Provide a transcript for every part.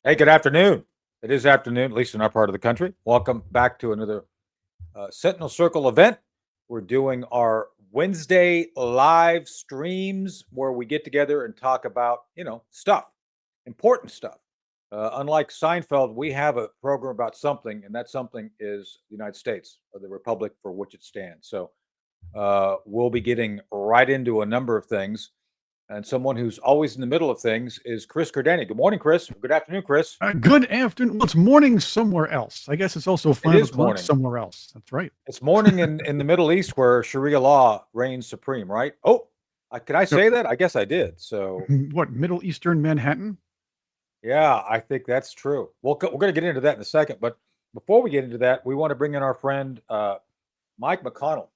Hey, good afternoon. It is afternoon, at least in our part of the country. Welcome back to another Sentinel Circle event. We're doing our Wednesday live streams where we get together and talk about, stuff, important stuff. Unlike Seinfeld, we have a program about something, and that something is the United States, or the republic for which it stands. So we'll be getting right into a number of things. And someone who's always in the middle of things is Chris Cordani. Good morning, Chris. Good afternoon, Chris. Good afternoon. Well, it's morning somewhere else. I guess it's also 5 o'clock somewhere else. That's right. It's morning in the Middle East where Sharia law reigns supreme, right? Oh, can I say that? I guess I did. So what, Middle Eastern Manhattan? Yeah, I think that's true. We're going to get into that in a second. But before we get into that, we want to bring in our friend Mike McConnell.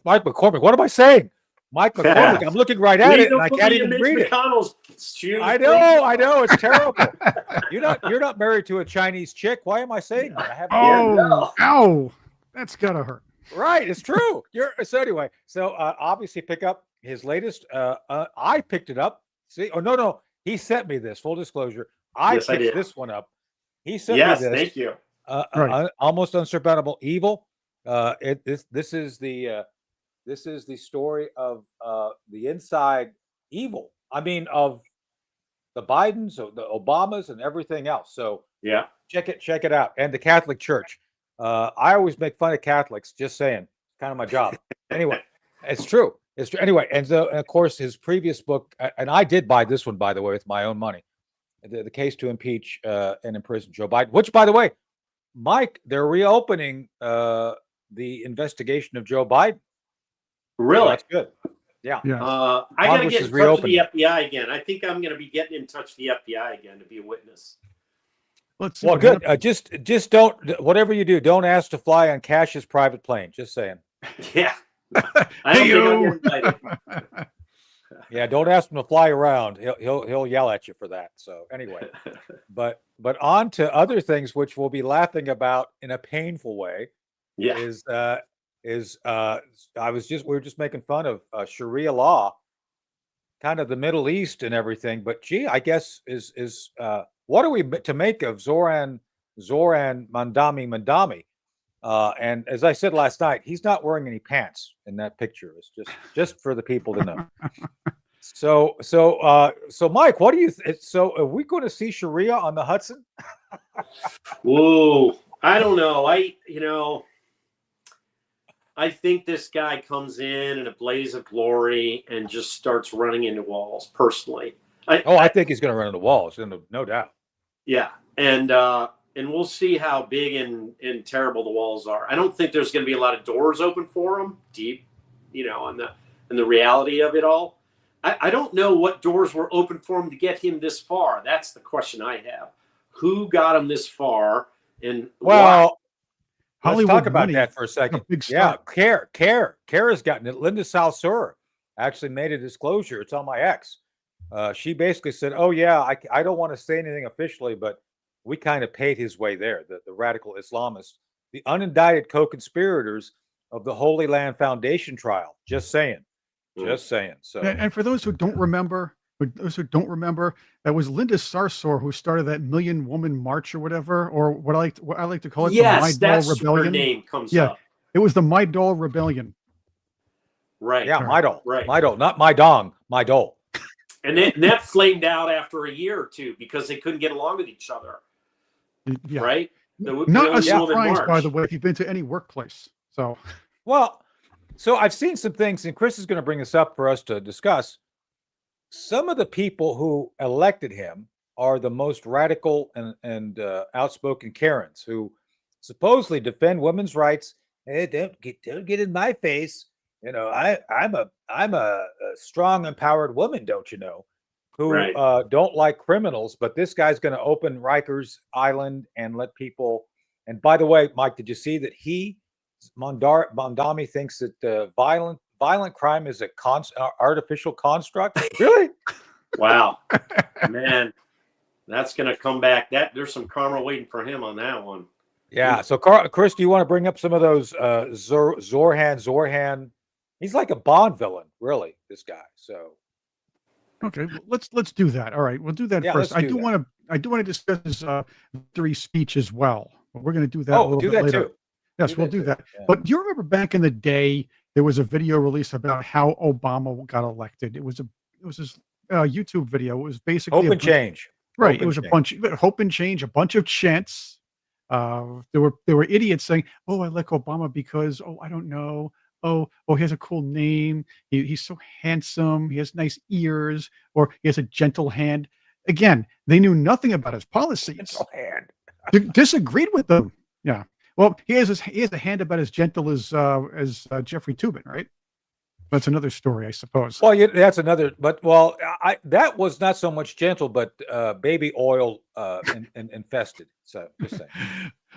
Mike McCormick. What am I saying? Mike McCormick. I'm looking right at it, and I can't even read it. I know. It's terrible. You're not married to a Chinese chick. Why am I saying that? I haven't. Ow! That's gotta hurt. Right, it's true. So obviously pick up his latest. I picked it up. See? Oh no, he sent me this. Full disclosure, I picked this one up. He sent me this. Thank you. Almost unsurmountable evil. This is the story of the inside evil. I mean, of the Bidens, of the Obamas, and everything else. So yeah, check it out. And the Catholic Church. I always make fun of Catholics. Just saying, it's kind of my job. Anyway, it's true. It's true. Anyway, and of course, his previous book, and I did buy this one, by the way, with my own money. The case to impeach and imprison Joe Biden. Which, by the way, Mike, they're reopening the investigation of Joe Biden. Really? Oh, that's good. Yeah. I got to get in touch with the FBI again. I think I'm going to be getting in touch with the FBI again to be a witness. Well, good. Just don't. Whatever you do, don't ask to fly on Cash's private plane. Just saying. Yeah. I don't think I'm invited. Yeah, don't ask him to fly around. He'll yell at you for that. So anyway, but on to other things which we'll be laughing about in a painful way. Yeah. We were just making fun of Sharia law, kind of the Middle East and everything. But gee, I guess is what are we to make of Zoran Mandami? And as I said last night, he's not wearing any pants in that picture. It's just for the people to know. So Mike, what do you? So are we going to see Sharia on the Hudson? Whoa, I don't know. I think this guy comes in a blaze of glory and just starts running into walls. Personally, I think he's going to run into walls, no doubt. Yeah, and we'll see how big and terrible the walls are. I don't think there's going to be a lot of doors open for him, deep, and the reality of it all. I don't know what doors were open for him to get him this far. That's the question I have. Who got him this far, and why? Let's talk about that for a second. Yeah, Kara's gotten it. Linda Salsura actually made a disclosure. It's on my ex. She basically said, "Oh yeah, I don't want to say anything officially, but we kind of paid his way there. The radical Islamists, the unindicted co-conspirators of the Holy Land Foundation trial. Just saying. So, and for those who don't remember, that was Linda Sarsour who started that Million Woman March or whatever, or what I like to call it. Yes, the My that's Doll Rebellion. her name comes up. It was the My Doll Rebellion. Right. Yeah, My Doll. Right. My Doll, not My Dong, My Doll. And that flamed out after a year or two because they couldn't get along with each other. Yeah. Right? Not a surprise, by the way, if you've been to any workplace. So I've seen some things, and Chris is going to bring this up for us to discuss. Some of the people who elected him are the most radical and outspoken Karens who supposedly defend women's rights. Hey, don't get in my face. I'm a strong, empowered woman, don't you know? Who don't like criminals, but this guy's going to open Rikers Island and let people. And by the way, Mike, did you see that Mondami thinks that violent crime is a artificial construct? Really? Wow, man, that's going to come back. There's some karma waiting for him on that one. Yeah. So, Chris, do you want to bring up some of those Zorhan? He's like a Bond villain, really. This guy. So. Okay, let's do that. All right, we'll do that first. I I do want to discuss his victory speech as well. But we're going to do that a Oh, little do bit that later. too. Yes, we'll do too. that. Yeah. But do you remember back in the day there was a video released about how Obama got elected? It was this YouTube video. It was basically Hope and change. right. Hope It and was a change. bunch of hope and change, a bunch of chants. There were idiots saying, "Oh, I like Obama because I don't know. Oh, he has a cool name. He's so handsome. He has nice ears, or he has a gentle hand." Again, they knew nothing about his policies. Gentle hand. Disagreed with them. Yeah. Well, he has a hand about as gentle as Jeffrey Tubin, right? That's another story, I suppose. Well, yeah, that's another. But well, that was not so much gentle, but baby oil infested. So just saying.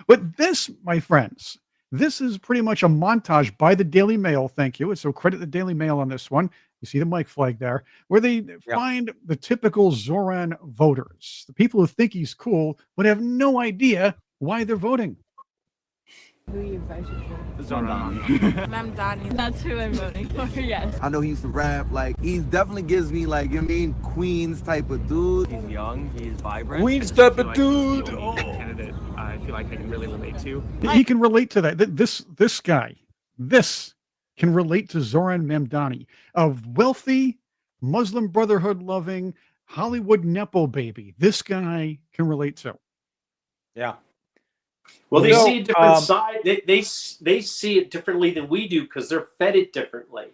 But this, my friends, this is pretty much a montage by the Daily Mail. Thank you. And so credit the Daily Mail on this one. You see the mic flag there, where they Yeah. find the typical Zoran voters, the people who think he's cool, but have no idea why they're voting. Who you voted for? Zoran. Mamdani. That's who I'm voting for, yes. I know he used to rap. Like, he definitely gives me, like, you know what I mean, Queens type of dude. He's young, he's vibrant. Queen's I type feel of like he's the dude. only candidate I feel like I can really relate to. He can relate to that. This guy, this can relate to Zoran Mamdani, a wealthy Muslim Brotherhood loving Hollywood nepo baby. This guy can relate to. Yeah. Well, they So, see a different side. They see it differently than we do because they're fed it differently.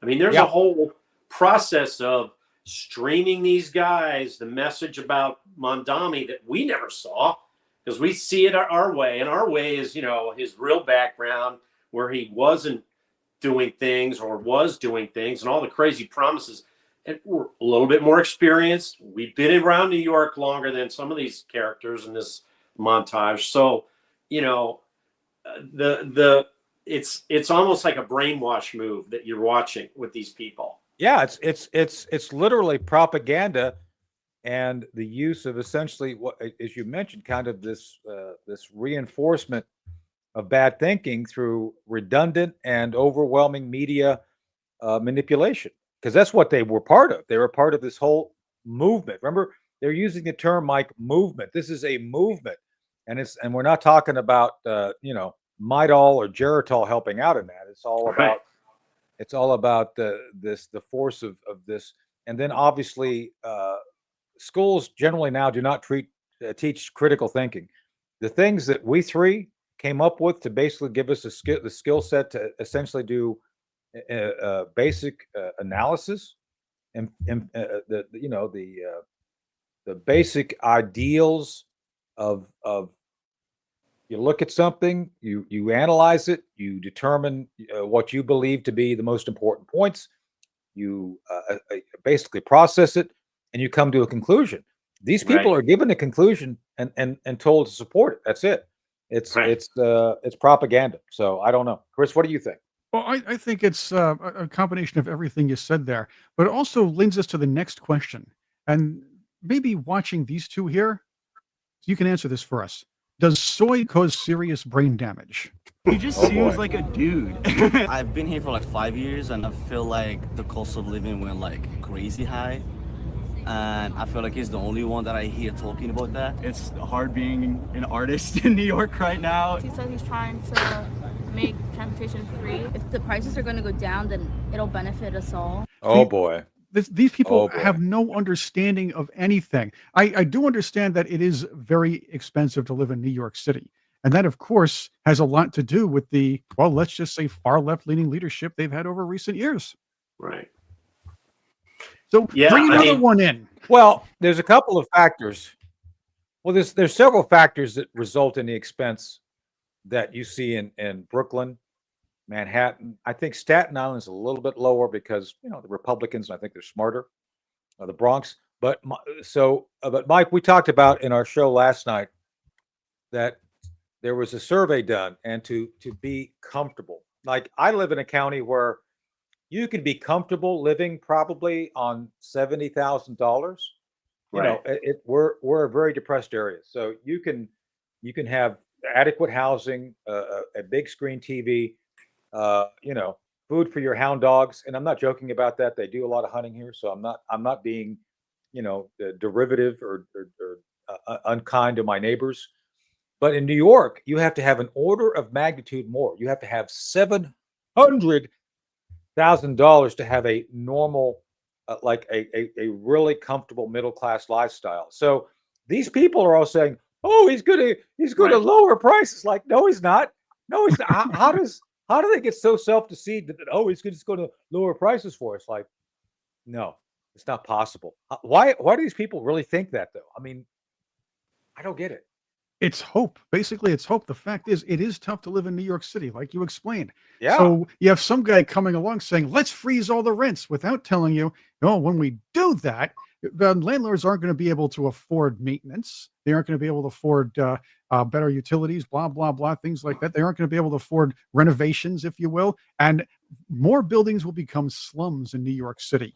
I mean, there's Yeah. a whole process of streaming these guys the message about Mondami that we never saw because we see it our way, and our way is, you know, his real background where he wasn't doing things or was doing things and all the crazy promises. And we're a little bit more experienced. We've been around New York longer than some of these characters in this montage. So, you know, it's almost like a brainwash move that you're watching with these people. Yeah, it's literally propaganda, and the use of essentially what, as you mentioned, kind of this reinforcement of bad thinking through redundant and overwhelming media manipulation, because that's what they were part of. They were part of this whole movement. Remember, they're using the term like movement. This is a movement, and we're not talking about Midol or Geritol helping out in that. It's all about Right. it's all about the force of this, and then obviously schools generally now do not teach critical thinking. The things that we three came up with to basically give us the skill set to essentially do basic analysis and the basic ideals of you look at something, you analyze it, you determine what you believe to be the most important points, you basically process it, and you come to a conclusion. These people Right. are given a conclusion and told to support it. That's it. It's Right. it's propaganda. So I don't know, Chris. What do you think? Well, I think it's a combination of everything you said there, but it also leads us to the next question. And maybe watching these two here, you can answer this for us. Does soy cause serious brain damage? He just Oh, seems boy. like a dude. I've been here for like 5 years and I feel like the cost of living went like crazy high. And I feel like he's the only one that I hear talking about that. It's hard being an artist in New York right now. He said he's trying to make transportation free. If the prices are going to go down, then it'll benefit us all. Oh boy. These people Oh, boy. have no understanding of anything. I do understand that it is very expensive to live in New York City. And that, of course, has a lot to do with the, well, let's just say far left leaning leadership they've had over recent years. Right. So Yeah, bring I another mean- one in. Well, there's a couple of factors. Well, there's several factors that result in the expense that you see in Brooklyn, Manhattan. I think Staten Island is a little bit lower because the Republicans, I think they're smarter. The Bronx, but Mike, we talked about in our show last night that there was a survey done, and to be comfortable. Like, I live in a county where you can be comfortable living probably on $70,000. Right. We're a very depressed area, so you can have adequate housing, a big screen TV, food for your hound dogs. And I'm not joking about that. They do a lot of hunting here, so I'm not being derivative or unkind to my neighbors. But in New York, you have to have an order of magnitude more. You have to have $700,000 to have a normal, like a really comfortable middle class lifestyle. So these people are all saying, "Oh, he's gonna Right. lower prices." Like, no, he's not. No, he's not. How do they get so self-deceived that he's just going to lower prices for us? Like, no, it's not possible. Why do these people really think that though? I mean, I don't get it. It's hope. Basically, it's hope. The fact is, it is tough to live in New York City, like you explained. Yeah. So you have some guy coming along saying, let's freeze all the rents without telling you, no, when we do that, the landlords aren't going to be able to afford maintenance. They aren't going to be able to afford better utilities, blah, blah, blah, things like that. They aren't going to be able to afford renovations, if you will. And more buildings will become slums in New York City.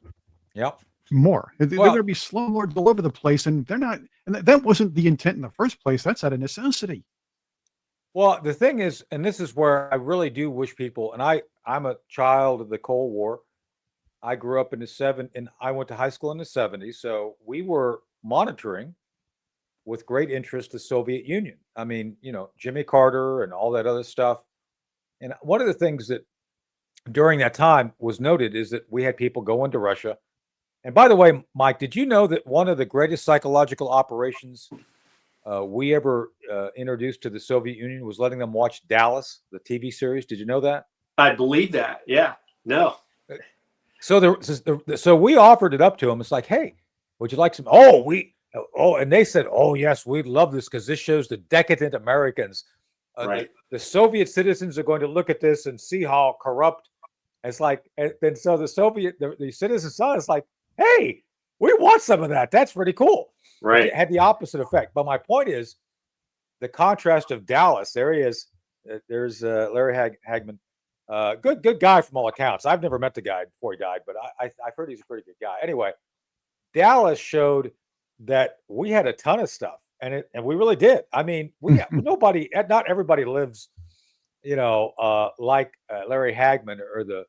Yep. More. They're Well- going to be slumlords all over the place. And they're not, and that wasn't the intent in the first place. That's out of necessity. Well, the thing is, and this is where I really do wish people, and I'm a child of the Cold War. I grew up in and I went to high school in the 70s. So we were monitoring with great interest the Soviet Union. I mean, Jimmy Carter and all that other stuff. And one of the things that during that time was noted is that we had people go into Russia. And by the way, Mike, did you know that one of the greatest psychological operations we ever introduced to the Soviet Union was letting them watch Dallas, the TV series? Did you know that? I believe that. Yeah. No. So we offered it up to them. It's like, hey, would you like some? And they said, oh yes, we'd love this because this shows the decadent Americans. Right. The Soviet citizens are going to look at this and see how corrupt. It's like, and then so the citizens saw it, it's like, hey, we want some of that. That's pretty cool. Right. It had the opposite effect. But my point is the contrast of Dallas. There he is. There's Larry Hagman. Good guy from all accounts. I've never met the guy before he died, but I've heard he's a pretty good guy. Anyway, Dallas showed that we had a ton of stuff, and we really did. I mean, not everybody lives, like Larry Hagman or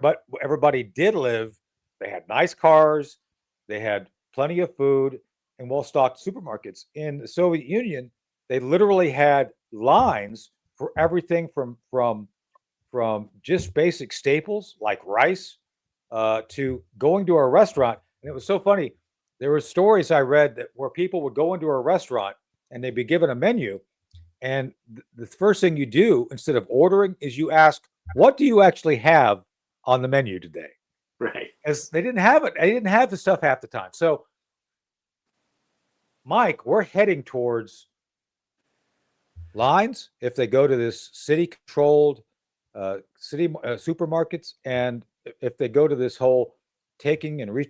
but everybody did live. They had nice cars, they had plenty of food and well-stocked supermarkets. In the Soviet Union, they literally had lines for everything from just basic staples like rice to going to a restaurant. And it was so funny. There were stories I read where people would go into a restaurant and they'd be given a menu. And the first thing you do instead of ordering is you ask, what do you actually have on the menu today? Right. As they didn't have it. They didn't have the stuff half the time. So, Mike, we're heading towards lines if they go to this city-controlled city supermarkets, and if they go to this whole taking and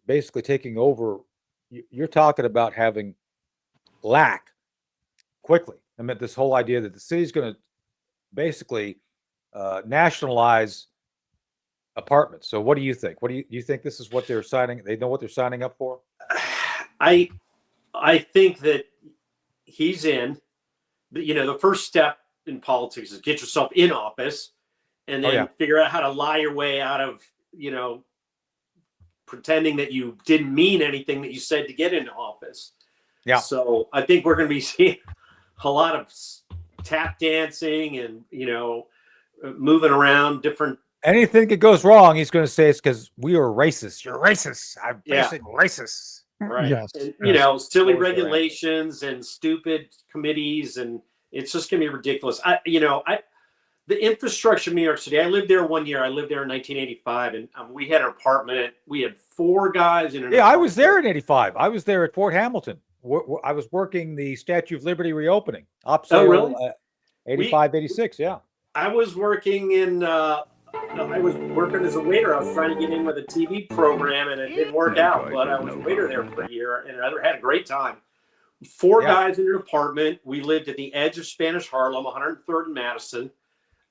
basically taking over, you're talking about having lack quickly. I mean, this whole idea that the city's going to basically nationalize apartments. So what do you think? Do you think this is what they're signing? They know what they're signing up for? I think that he's in. The first step in politics is get yourself in office, and then figure out how to lie your way out of pretending that you didn't mean anything that you said to get into office. Yeah. So I think we're going to be seeing a lot of tap dancing and moving around different. Anything that goes wrong, he's going to say it's because we are racist. You're racist. I'm basically racist. Right. Yes. And, silly regulations and stupid committees, and it's just going to be ridiculous. The infrastructure of New York City, I lived there 1 year. I lived there in 1985, and we had an apartment. We had 4 guys in an apartment. I was there in 85. I was there at Fort Hamilton. I was working the Statue of Liberty reopening. Really? 85, 86, yeah. I was working as a waiter. I was trying to get in with a TV program, and it didn't work out. But I was a waiter there for a year, and I had a great time. 4 guys in an apartment. We lived at the edge of Spanish Harlem, 103rd and Madison.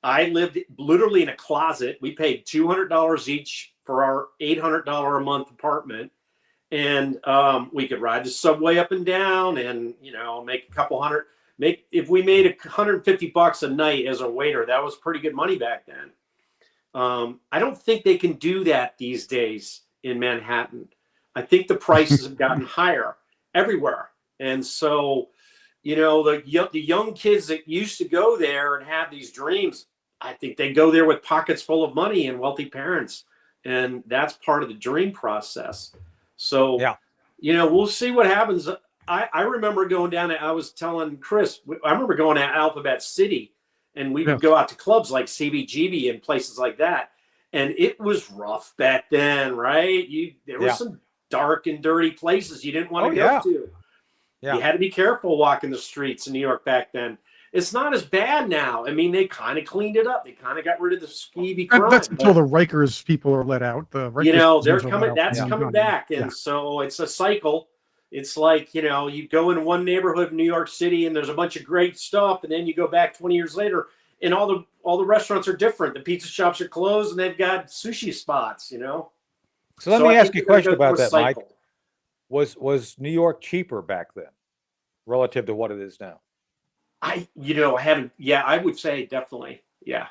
I lived literally in a closet. We paid $200 each for our $800 a month apartment. And we could ride the subway up and down and, make a couple hundred. If we made $150 a night as a waiter, that was pretty good money back then. I don't think they can do that these days in Manhattan. I think the prices have gotten higher everywhere. And so, the young kids that used to go there and have these dreams, I think they go there with pockets full of money and wealthy parents. And that's part of the dream process. So, Yeah. We'll see what happens. I remember going down I was telling Chris, I remember going to Alphabet City, and we would go out to clubs like CBGB and places like that. And it was rough back then, right? There were some dark and dirty places you didn't want to go to. Yeah. You had to be careful walking the streets in New York back then. It's not as bad now. I mean, they kind of cleaned it up. They kind of got rid of the skeevy crime. That's until the Rikers people are let out. The Rikers they're coming. That's coming back, and so it's a cycle. It's like, you go in one neighborhood in New York City and there's a bunch of great stuff, and then you go back 20 years later and all the restaurants are different. The pizza shops are closed and they've got sushi spots, So let me ask you a question about that, Mike. Was New York cheaper back then relative to what it is now? I would say definitely. Yeah,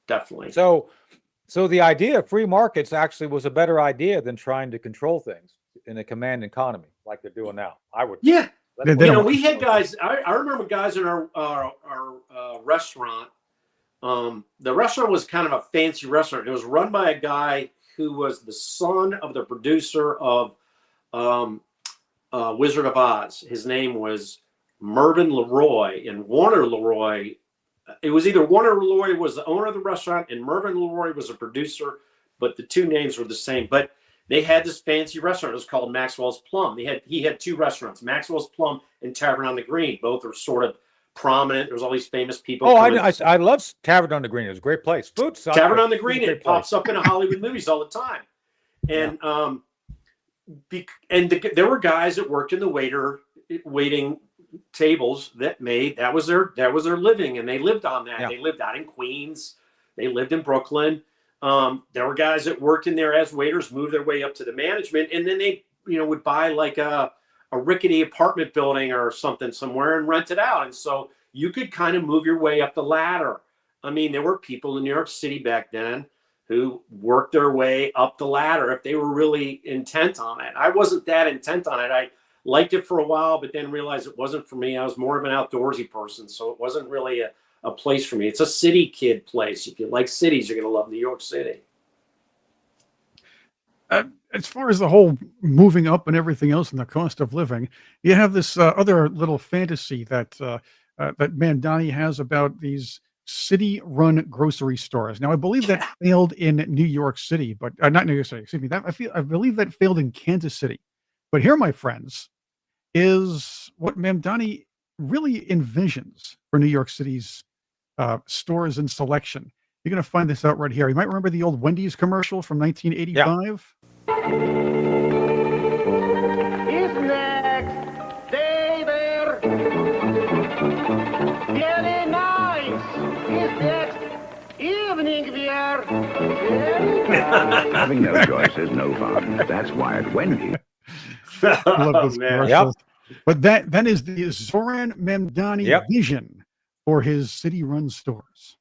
definitely. So the idea of free markets actually was a better idea than trying to control things in a command economy like they're doing now. I would. Yeah. We had guys, I remember guys in our restaurant. The restaurant was kind of a fancy restaurant. It was run by a guy who was the son of the producer of Wizard of Oz. His name was Mervyn LeRoy, and Warner LeRoy. It was either Warner LeRoy was the owner of the restaurant and Mervyn LeRoy was a producer, but the two names were the same. But they had this fancy restaurant. It was called Maxwell's Plum. He had two restaurants, Maxwell's Plum and Tavern on the Green. Both are sort of prominent. There was all these famous people. Oh, I love Tavern on the Green. It was a great place. Tavern on the Green. It pops up in Hollywood movies all the time. And there were guys that worked in the waiting tables that was their living, and they lived on that. They lived out in Queens. They lived in Brooklyn. There were guys that worked in there as waiters, moved their way up to the management, and then they would buy like a rickety apartment building or something somewhere and rent it out. And so you could kind of move your way up the ladder. I mean, there were people in New York City back then who worked their way up the ladder if they were really intent on it. I wasn't that intent on it. I liked it for a while, but then realized it wasn't for me. I was more of an outdoorsy person, so it wasn't really a place for me. It's a city kid place. If you like cities, you're going to love New York City. As far as the whole moving up and everything else and the cost of living, you have this other little fantasy that that Mandani has about these city-run grocery stores. Now, I believe that failed in New York City, but not New York City. Excuse me. I believe that failed in Kansas City. But here, my friends, is what Mandani really envisions for New York City's stores and selection. You're going to find this out right here. You might remember the old Wendy's commercial from 1985. He's next. Stay there. Very nice. He's next. Evening beer. Having no choice is no fun. That's why at Wendy's. I love this commercial. But that is the Zoran Mamdani vision for his city-run stores.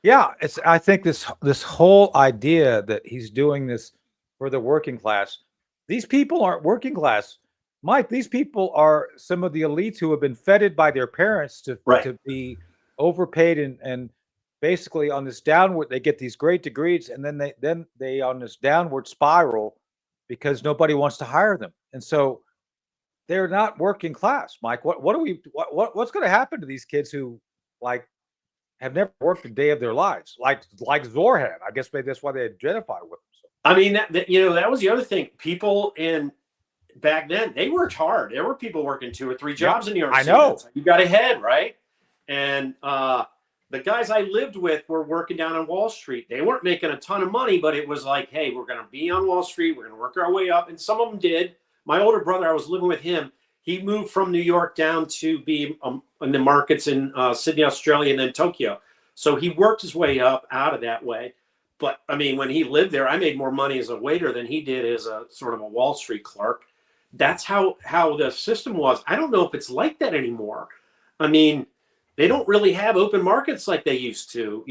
Yeah, I think this whole idea that he's doing this for the working class. These people aren't working class, Mike. These people are some of the elites who have been feted by their parents to be overpaid and basically on this downward. They get these great degrees, and then they on this downward spiral because nobody wants to hire them, and so they're not working class. Mike, what's going to happen to these kids who have never worked a day of their lives, like Zorhan? I guess maybe that's why they identify with him. So. I mean, that was the other thing. People back then, they worked hard. There were people working 2 or 3 jobs in New York City. I know. You got ahead, right? And the guys I lived with were working down on Wall Street. They weren't making a ton of money, but it was like, hey, we're going to be on Wall Street. We're going to work our way up. And some of them did. My older brother, I was living with him. He moved from New York down to be in the markets in Sydney, Australia, and then Tokyo. So he worked his way up out of that way. But, I mean, when he lived there, I made more money as a waiter than he did as a sort of a Wall Street clerk. That's how the system was. I don't know if it's like that anymore. I mean, they don't really have open markets like they used to.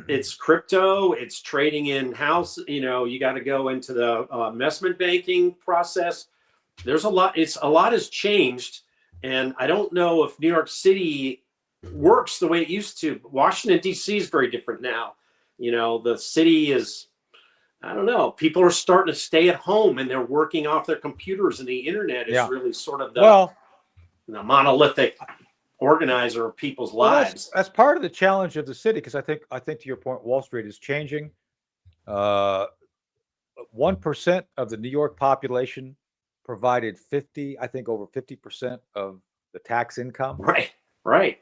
It's crypto, it's trading in house. You got to go into the investment banking process. there's a lot. A lot has changed, and I don't know if New York City works the way it used to. Washington D.C. is very different now. You know, the city is, I don't know. People are starting to stay at home and they're working off their computers, and the internet is really sort of the monolithic organizer of people's lives. That's part of the challenge of the city, because I think to your point, Wall Street is changing. 1% of the New York population provided over 50% of the tax income. Right.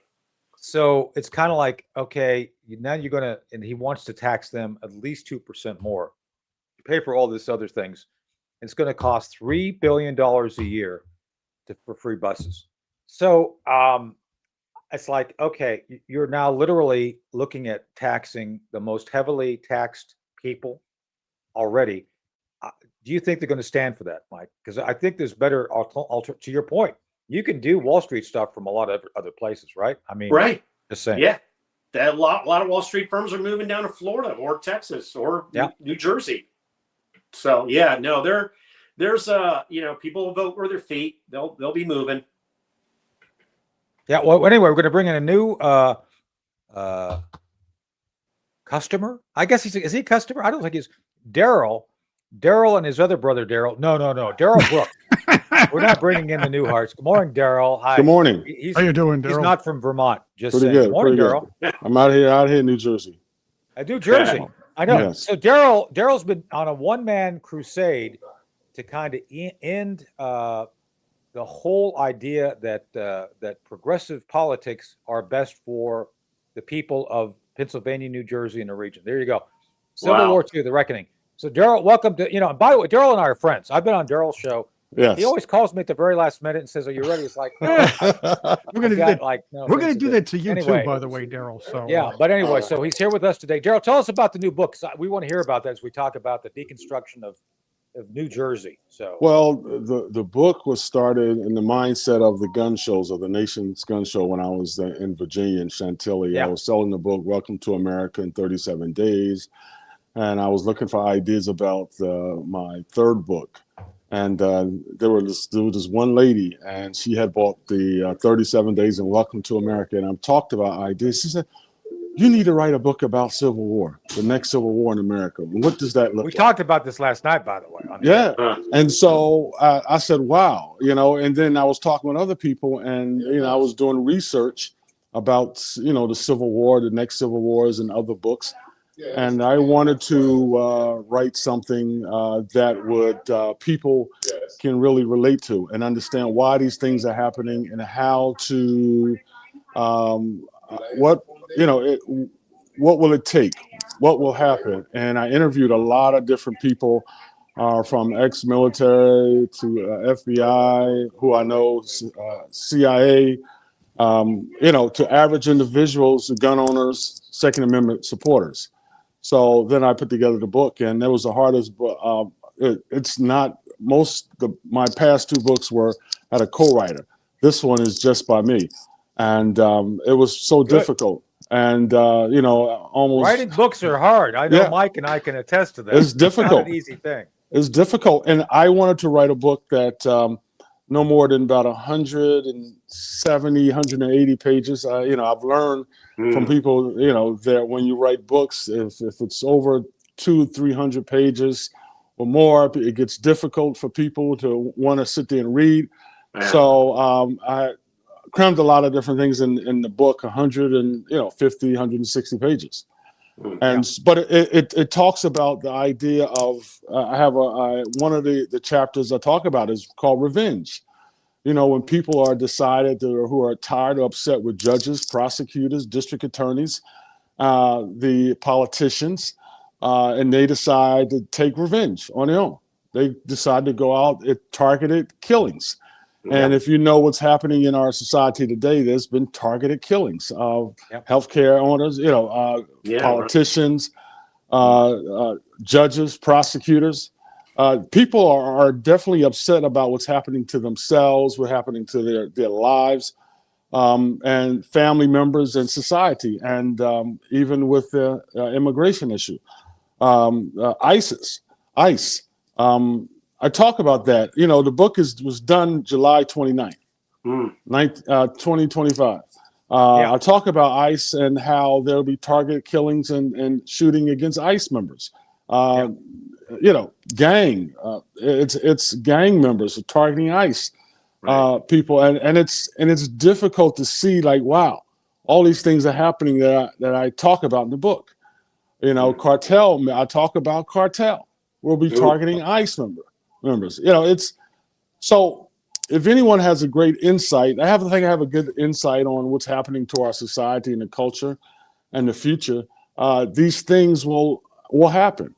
So it's kind of like, okay, now you're gonna, and he wants to tax them at least 2% more. You pay for all this other things. It's going to cost $3 billion a year for free buses. So it's like, okay, you're now literally looking at taxing the most heavily taxed people already. Do you think they're going to stand for that, Mike? Because I think there's better to your point. You can do Wall Street stuff from a lot of other places, right? I mean, just saying. Yeah. A lot of Wall Street firms are moving down to Florida or Texas or New Jersey. So no, there's people will vote with their feet. They'll be moving. Yeah. Well, anyway, we're going to bring in a new customer. I guess is he a customer? I don't think he's Daryl and his other brother Daryl. No. Daryl Brooks. We're not bringing in the new hearts. Good morning, Daryl. Hi. Good morning. How you doing, Daryl? He's not from Vermont. Just pretty saying. good. Good morning, pretty Daryl. good. I'm out here in New Jersey. New Jersey. I know. Yes. So Daryl's been on a one-man crusade to kind of end the whole idea that progressive politics are best for the people of Pennsylvania, New Jersey, and the region. There you go. Civil War II, The Reckoning. So Daryl, welcome to, and by the way, Daryl and I are friends. I've been on Daryl's show. Yes. He always calls me at the very last minute and says, "Are you ready?" It's like, we're going to do that. We're going to do that to you anyway, too, by the way, Daryl. So but anyway, so he's here with us today. Daryl, tell us about the new book. We want to hear about that as we talk about the deconstruction of New Jersey. So, well, the book was started in the mindset of the gun shows, of the nation's gun show, when I was in Virginia in Chantilly. Yeah. I was selling the book "Welcome to America in 37 Days," and I was looking for ideas about my third book. And there was this one lady, and she had bought the 37 Days and Welcome to America, and I talked about ideas. She said, "You need to write a book about Civil War, the next Civil War in America. What does that look like?" We talked about this last night, by the way. And so I said, "Wow," and then I was talking with other people, and I was doing research about the Civil War, the next Civil Wars, and other books. And I wanted to write something that would people can really relate to and understand why these things are happening and how to what will it take, what will happen. And I interviewed a lot of different people from ex-military to FBI, who I know, CIA, to average individuals, gun owners, Second Amendment supporters. So then I put together the book, and that was the hardest. But it's not my past two books had a co-writer. This one is just by me, and it was so difficult. And almost writing books are hard. I know Mike and I can attest to that. It's difficult. It's not an easy thing. It's difficult, and I wanted to write a book that no more than about 170, 180 pages. I've learned from people, that when you write books, if it's over 200-300 pages or more, it gets difficult for people to want to sit there and read. So I crammed a lot of different things in the book, 150, 160 pages. But it talks about the idea of I have one of the chapters I talk about is called revenge. When people are decided who are tired or upset with judges, prosecutors, district attorneys, the politicians, and they decide to take revenge on their own. They decide to go out at targeted killings. And if you know what's happening in our society today, there's been targeted killings of healthcare owners, politicians, judges, prosecutors. People are definitely upset about what's happening to themselves, what's happening to their lives, and family members and society, and even with the immigration issue. ICE. I talk about that. The book was done July 29th, 2025. I talk about ICE and how there'll be target killings and shooting against ICE members. Gang. It's gang members targeting ICE people, and it's difficult to see, like, wow, all these things are happening that I talk about in the book. Cartel. I talk about cartel. We'll be targeting ICE members. It's so. If anyone has a great insight, I have a good insight on what's happening to our society and the culture and the future. These things will happen.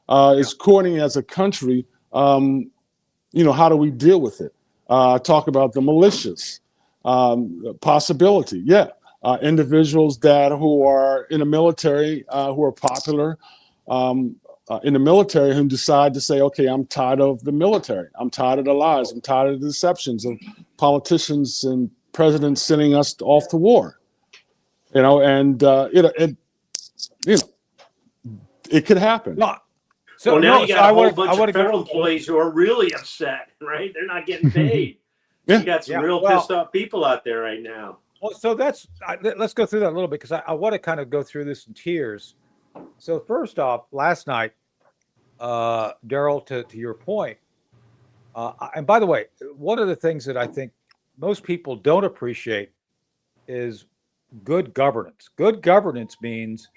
It's corny as a country. How do we deal with it? Talk about the militias, possibility. Individuals who are in the military, who are popular in the military, who decide to say, okay, I'm tired of the military. I'm tired of the lies. I'm tired of the deceptions of politicians and presidents sending us off to war. It could happen. Now you got a whole bunch of federal employees who are really upset, right? They're not getting paid. You got some real pissed off people out there right now. Well, so let's go through that a little bit, because I want to kind of go through this in tiers. So first off, last night, Daryl, to your point, and by the way, one of the things that I think most people don't appreciate is good governance. Good governance means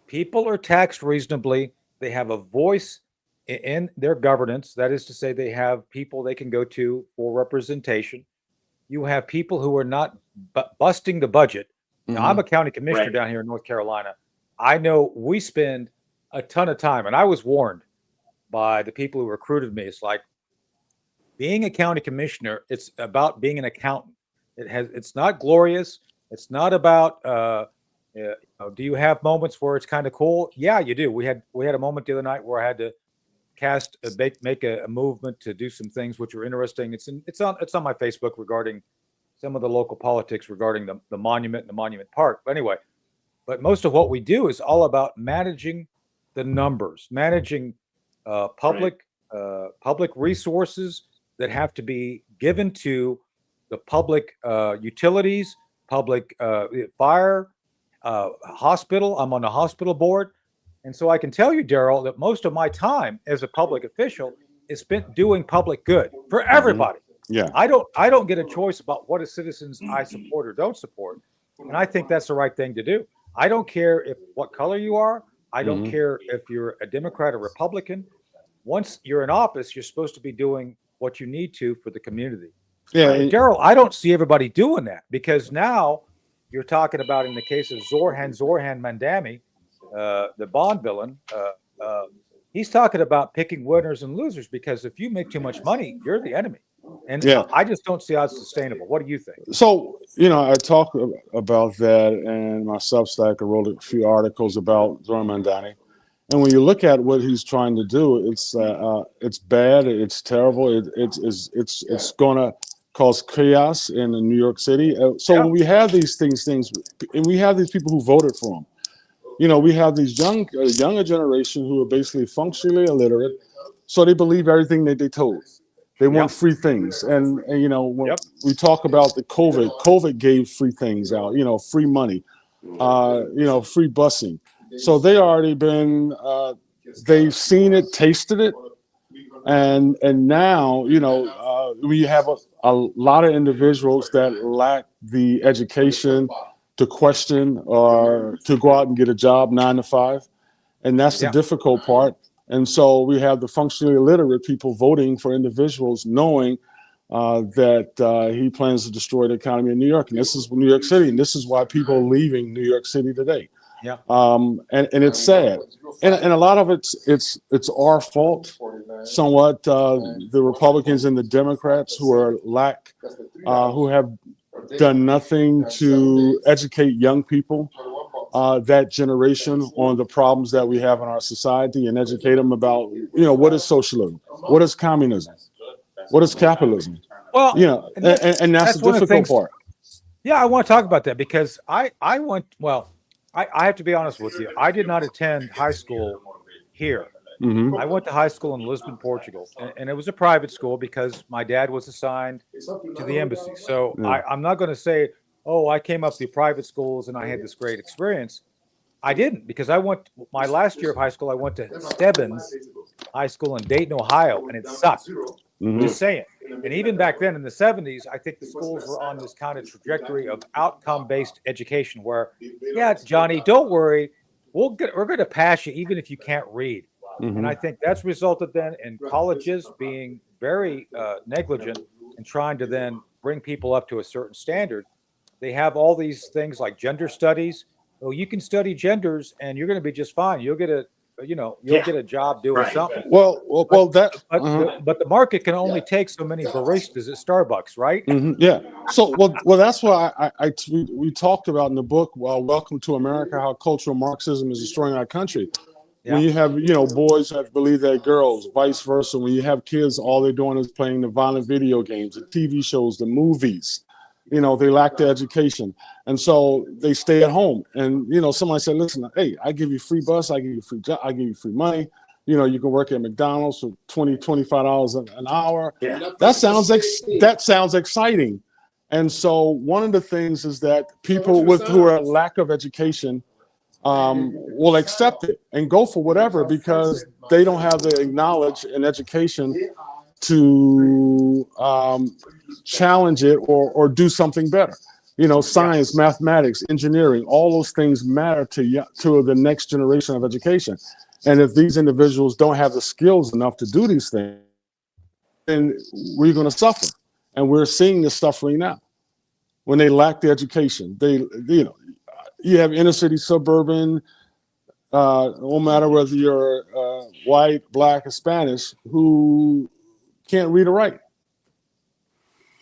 people are taxed reasonably. They have a voice in their governance. That is to say, they have people they can go to for representation. You have people who are not busting the budget. Now, I'm a county commissioner down here in North Carolina. I know we spend a ton of time, and I was warned by the people who recruited me. It's like being a county commissioner. It's about being an accountant. It's not glorious. It's not about, do you have moments where it's kind of cool? Yeah, you do. We had a moment the other night where I had to make a movement to do some things which were interesting. It's on my Facebook regarding some of the local politics regarding the monument and the monument park. But anyway, but most of what we do is all about managing the numbers, managing public resources that have to be given to the public utilities, public fire, hospital. I'm on the hospital board. And so I can tell you, Daryl, that most of my time as a public official is spent doing public good for everybody. Yeah. I don't get a choice about what citizens I support or don't support. And I think that's the right thing to do. I don't care what color you are. I don't care if you're a Democrat or Republican. Once you're in office, you're supposed to be doing what you need to for the community. Yeah. Daryl, I don't see everybody doing that, because now you're talking about, in the case of Zorhan Mandami, the Bond villain, he's talking about picking winners and losers, because if you make too much money, you're the enemy. And I just don't see how it's sustainable. What do you think? So, I talk about that in my Substack. I wrote a few articles about Zorhan Mandani. And when you look at what he's trying to do, it's bad. It's terrible. It's going to cause chaos in New York City. When we have these things, and we have these people who voted for him, we have these younger generation who are basically functionally illiterate, so they believe everything that they told. They want free things, and when we talk about the COVID gave free things out, free money, free busing. So they already been, they've seen it, tasted it, and now we have a lot of individuals that lack the education to question or to go out and get a job 9 to 5, and that's the difficult part. And so we have the functionally illiterate people voting for individuals knowing that he plans to destroy the economy in New York. And this is New York City. And this is why people are leaving New York City today. Yeah. And it's sad. And a lot of it's our fault somewhat. The Republicans and the Democrats who have done nothing to educate young people, that generation, on the problems that we have in our society, and educate them about, what is socialism, what is communism, what is capitalism. Well, and that's the difficult part. Yeah, I want to talk about that, because I have to be honest with you. I did not attend high school here. Mhm. I went to high school in Lisbon, Portugal, and it was a private school because my dad was assigned to the embassy. So Yeah. I'm not going to say, oh, I came up through private schools and I had this great experience. I didn't, because I went my last year of high school. I went to Stebbins High School in Dayton, Ohio, and it sucked. Mhm. Just saying. And even back then in the 70s, I think the schools were on this kind of trajectory of outcome-based education where, yeah, Johnny, don't worry, we're going to pass you even if you can't read. And I think that's resulted then in colleges being very negligent and trying to then bring people up to a certain standard. They have all these things like gender studies. Oh, you can study genders and you're going to be just fine. You'll get a, you'll get a job doing something. Well, But the market can only take so many baristas at Starbucks, right? Yeah. So, well, that's why we talked about in the book, Welcome to America, how cultural Marxism is destroying our country. When you have, boys that believe they're girls, vice versa. When you have kids, all they're doing is playing the violent video games, the TV shows, the movies. They lack the education. And so they stay at home. And, somebody said, listen, hey, I give you free bus, I give you free job, I give you free money. You can work at McDonald's for $20, $25 an hour. Yeah. That sounds exciting. And so one of the things is that people who are lack of education will accept it and go for whatever because they don't have the knowledge and education to challenge it or do something better. Science, mathematics, engineering, all those things matter to the next generation of education. And if these individuals don't have the skills enough to do these things, then we're going to suffer. And we're seeing this suffering now. When they lack the education, you have inner city, suburban, no matter whether you're white, black, or Spanish, who can't read or write.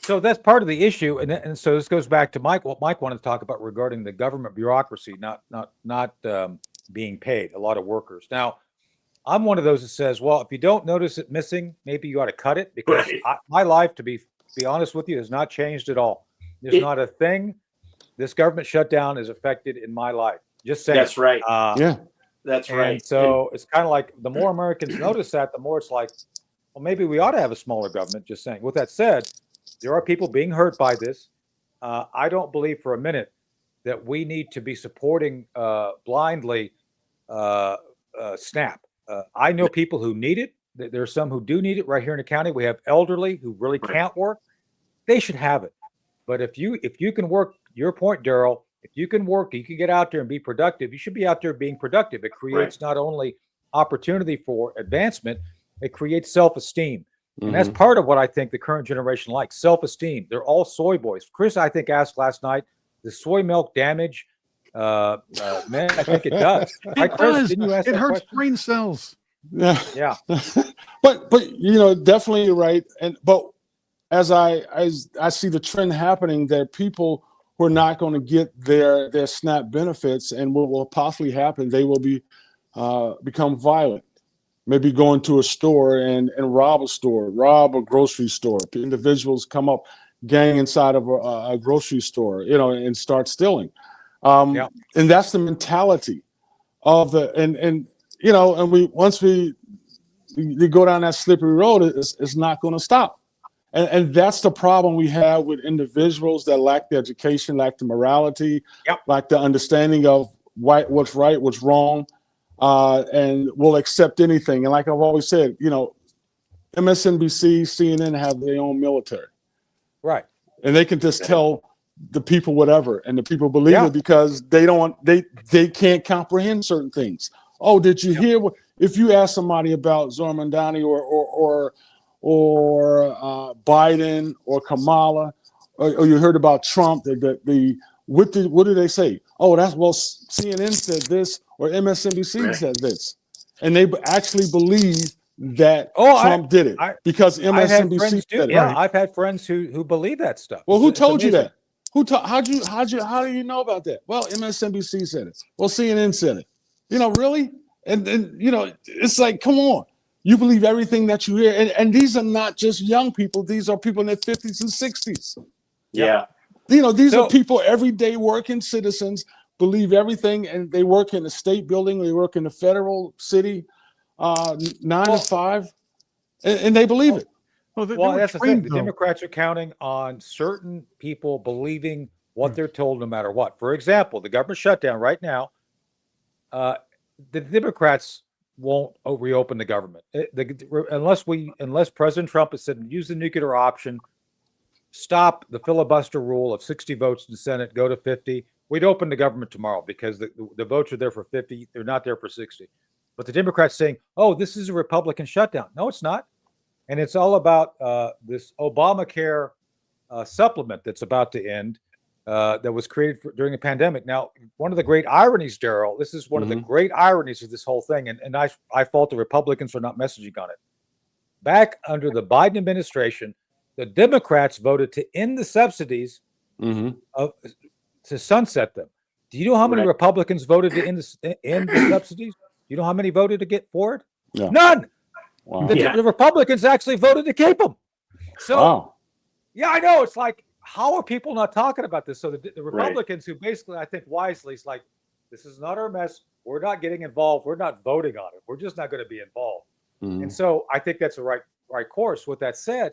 So that's part of the issue, and so this goes back to what Mike wanted to talk about regarding the government bureaucracy not being paid. A lot of workers. Now, I'm one of those that says, well, if you don't notice it missing, maybe you ought to cut it because my life, to be honest with you, has not changed at all. There's not a thing this government shutdown is affected in my life. Just saying. That's right. Yeah, that's and right. So it's kind of like the more Americans notice that, the more it's like, well, maybe we ought to have a smaller government. Just saying. With that said, there are people being hurt by this. I don't believe for a minute that we need to be supporting blindly SNAP. I know people who need it. There are some who do need it right here in the county. We have elderly who really can't work. They should have it. But if you can work, your point, Daryl, if you can work, you can get out there and be productive. You should be out there being productive. It creates not only opportunity for advancement, it creates self-esteem. And that's part of what I think the current generation likes, self-esteem. They're all soy boys. Chris, I think, asked last night, does soy milk damage men? I think it does. Right, Chris, does. didn't you ask It that hurts question? brain cells. Yeah. but definitely you're right. But as I see the trend happening, that people who are not going to get their SNAP benefits, and what will possibly happen, they will become violent. Maybe go into a store and rob a grocery store. Individuals come up, gang inside of a grocery store, and start stealing. And that's the mentality of and once we go down that slippery road, it's not going to stop. And that's the problem we have with individuals that lack the education, lack the morality, lack the understanding of what's right, what's wrong. And will accept anything. And like I've always said, MSNBC, CNN have their own military. Right. And they can just tell the people whatever, and the people believe it because they can't comprehend certain things. Oh, did you hear what? If you ask somebody about Zormandani or Biden or Kamala, or you heard about Trump, what did they say? Oh, CNN said this, or MSNBC said this, and they actually believe that Trump did it because MSNBC said it. Yeah, I've had friends who believe that stuff. Well, who told you that? How do you know about that? Well, MSNBC said it. Well, CNN said it. Really? And it's like, come on. You believe everything that you hear. And these are not just young people. These are people in their 50s and 60s. Yeah. These are people, everyday working citizens, believe everything, and they work in the state building, they work in the federal city, 9 to 5, and they believe it. Well, they Well, were that's the thing. trained, The though. Democrats are counting on certain people believing what they're told, no matter what. For example, the government shutdown right now. The Democrats won't reopen the government unless President Trump has said use the nuclear option, stop the filibuster rule of 60 votes in the Senate, go to 50. We'd open the government tomorrow because the votes are there for 50. They're not there for 60. But the Democrats saying, "Oh, this is a Republican shutdown." No, it's not. And it's all about this Obamacare supplement that's about to end, that was created during the pandemic. Now, one of the great ironies, Daryl, this is one of the great ironies of this whole thing, and I fault the Republicans for not messaging on it. Back under the Biden administration, the Democrats voted to end the subsidies to sunset them. Do you know how many Republicans voted to end the subsidies? Do you know how many voted to get for it? Yeah. None. Wow. The Republicans actually voted to keep them. So, yeah, I know. It's like, how are people not talking about this? So the Republicans, who basically, I think wisely, is like, this is not our mess. We're not getting involved. We're not voting on it. We're just not going to be involved. And so I think that's the right course. With that said,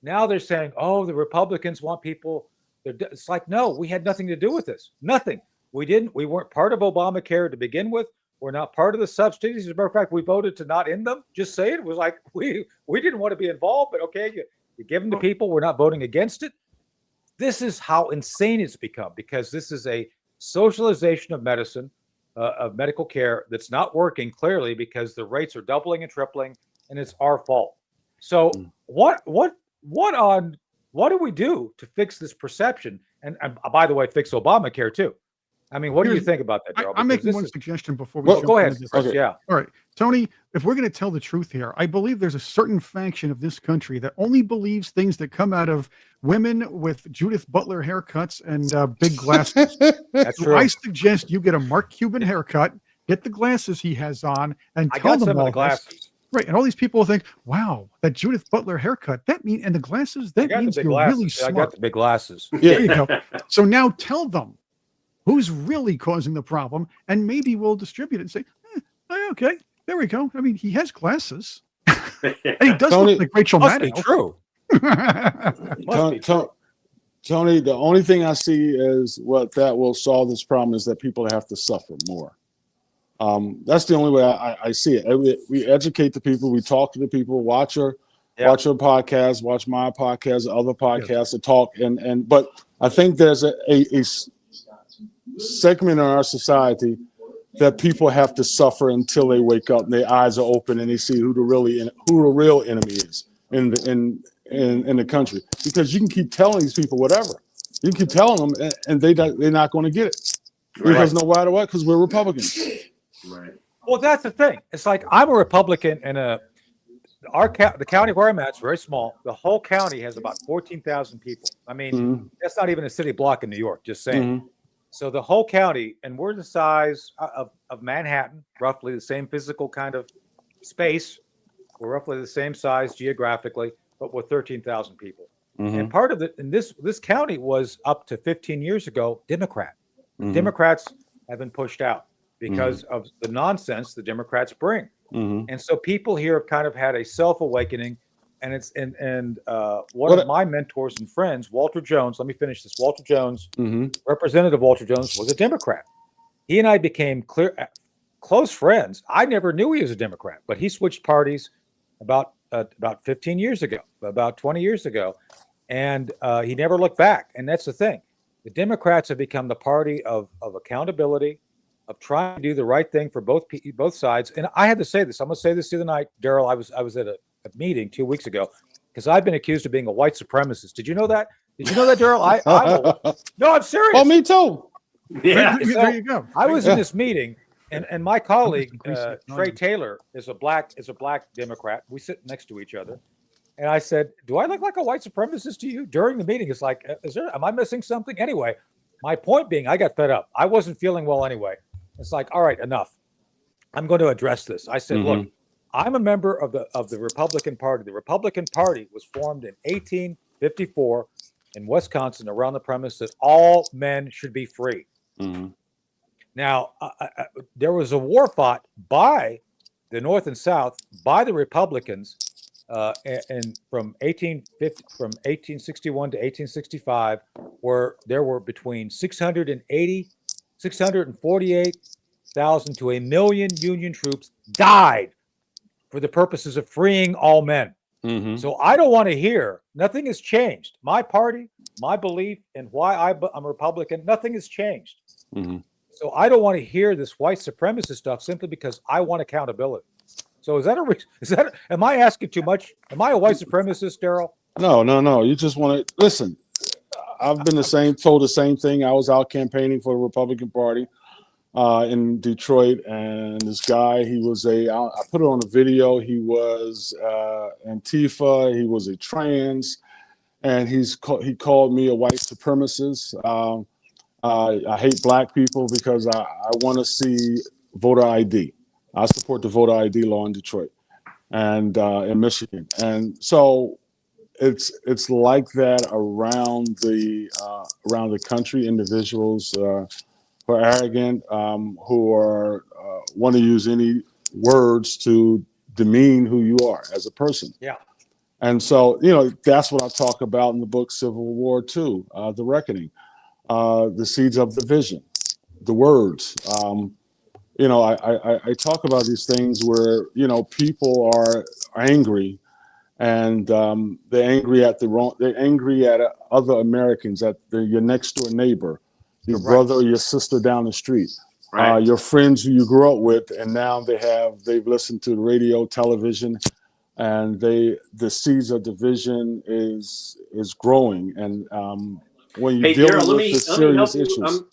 now they're saying, oh, the Republicans want people. It's like, no, we had nothing to do with this. Nothing. We weren't part of Obamacare to begin with. We're not part of the subsidies. As a matter of fact, we voted to not end them. Just say it. It was like, we didn't want to be involved, but okay, you give them to people. We're not voting against it. This is how insane it's become, because this is a socialization of medicine, of medical care that's not working, clearly, because the rates are doubling and tripling, and it's our fault. So what do we do to fix this perception? And by the way, fix Obamacare too. I mean, what do you think about that, Daryl? I'm making one suggestion before we jump go ahead. into this. Okay. Yeah. All right, Tony, if we're going to tell the truth here, I believe there's a certain faction of this country that only believes things that come out of women with Judith Butler haircuts and big glasses. That's So true. I suggest you get a Mark Cuban haircut, get the glasses he has on, and I tell got them some of all the glasses. this. Right, and all these people think, "Wow, that Judith Butler haircut. And the glasses. That means you're really smart." I got the big glasses. There you go. So now tell them who's really causing the problem, and maybe we'll distribute it and say, okay, there we go. I mean, he has glasses. And he does Tony, look like Rachel Must Maddow. be true. Must be true. Tony, the only thing I see is what that will solve this problem is that people have to suffer more. That's the only way I see it. We educate the people, we talk to the people, watch your podcast, watch my podcast, other podcasts that talk, but I think there's a segment in our society that people have to suffer until they wake up and their eyes are open and they see who the real enemy is in the country. Because you can keep telling these people whatever. You can keep telling them and they're not going to get it. Because no matter what, because we're Republicans. Right. Well, that's the thing. It's like, I'm a Republican, and the county where I'm at is very small. The whole county has about 14,000 people. I mean, that's not even a city block in New York, just saying. So the whole county, and we're the size of Manhattan, roughly the same physical kind of space. We're roughly the same size geographically, but with 13,000 people. And part of it, and this county was up to 15 years ago, Democrat. Democrats have been pushed out because of the nonsense the Democrats bring. And so people here have kind of had a self-awakening. And one of my mentors and friends, Walter Jones, let me finish this. Walter Jones, Representative Walter Jones, was a Democrat. He and I became close friends. I never knew he was a Democrat, but he switched parties about 15 years ago, about 20 years ago, and he never looked back. And that's the thing. The Democrats have become the party of accountability, of trying to do the right thing for both sides. And I had to say this. I'm going to say this the other night, Daryl. I was at a meeting 2 weeks ago because I've been accused of being a white supremacist. Did you know that? Did you know that, Daryl? No, I'm serious. Oh, me too. Yeah. There you go. I was in this meeting, and my colleague Trey Taylor is a black Democrat. We sit next to each other, and I said, "Do I look like a white supremacist to you?" During the meeting, it's like, am I missing something? Anyway, my point being, I got fed up. I wasn't feeling well anyway. It's like, all right, enough. I'm going to address this. I said, look, I'm a member of the Republican Party. The Republican Party was formed in 1854 in Wisconsin around the premise that all men should be free. Now, there was a war fought by the North and South by the Republicans, and from 1861 to 1865, where there were between 648,000 to 1,000,000 Union troops died for the purposes of freeing all men. Mm-hmm. So I don't want to hear, nothing has changed. My party, my belief, and why I'm a Republican, nothing has changed. Mm-hmm. So I don't want to hear this white supremacist stuff simply because I want accountability. So am I asking too much? Am I a white supremacist, Daryl? No. You just want to listen. I've been told the same thing. I was out campaigning for the Republican Party in Detroit, and this guy, I put it on a video. He was Antifa. He was a trans, and he called me a white supremacist. I hate black people because I want to see voter ID. I support the voter ID law in Detroit and in Michigan, and so it's like that around the country. Individuals who are arrogant, who want to use any words to demean who you are as a person. Yeah. And so that's what I talk about in the book Civil War II, The Reckoning, the seeds of division, the words. I talk about these things where people are angry, and they're angry at other Americans, at your next door neighbor, your brother or your sister down the street, your friends who you grew up with, and now they've listened to the radio, television, and the seeds of division is growing. And when you deal with the serious issues.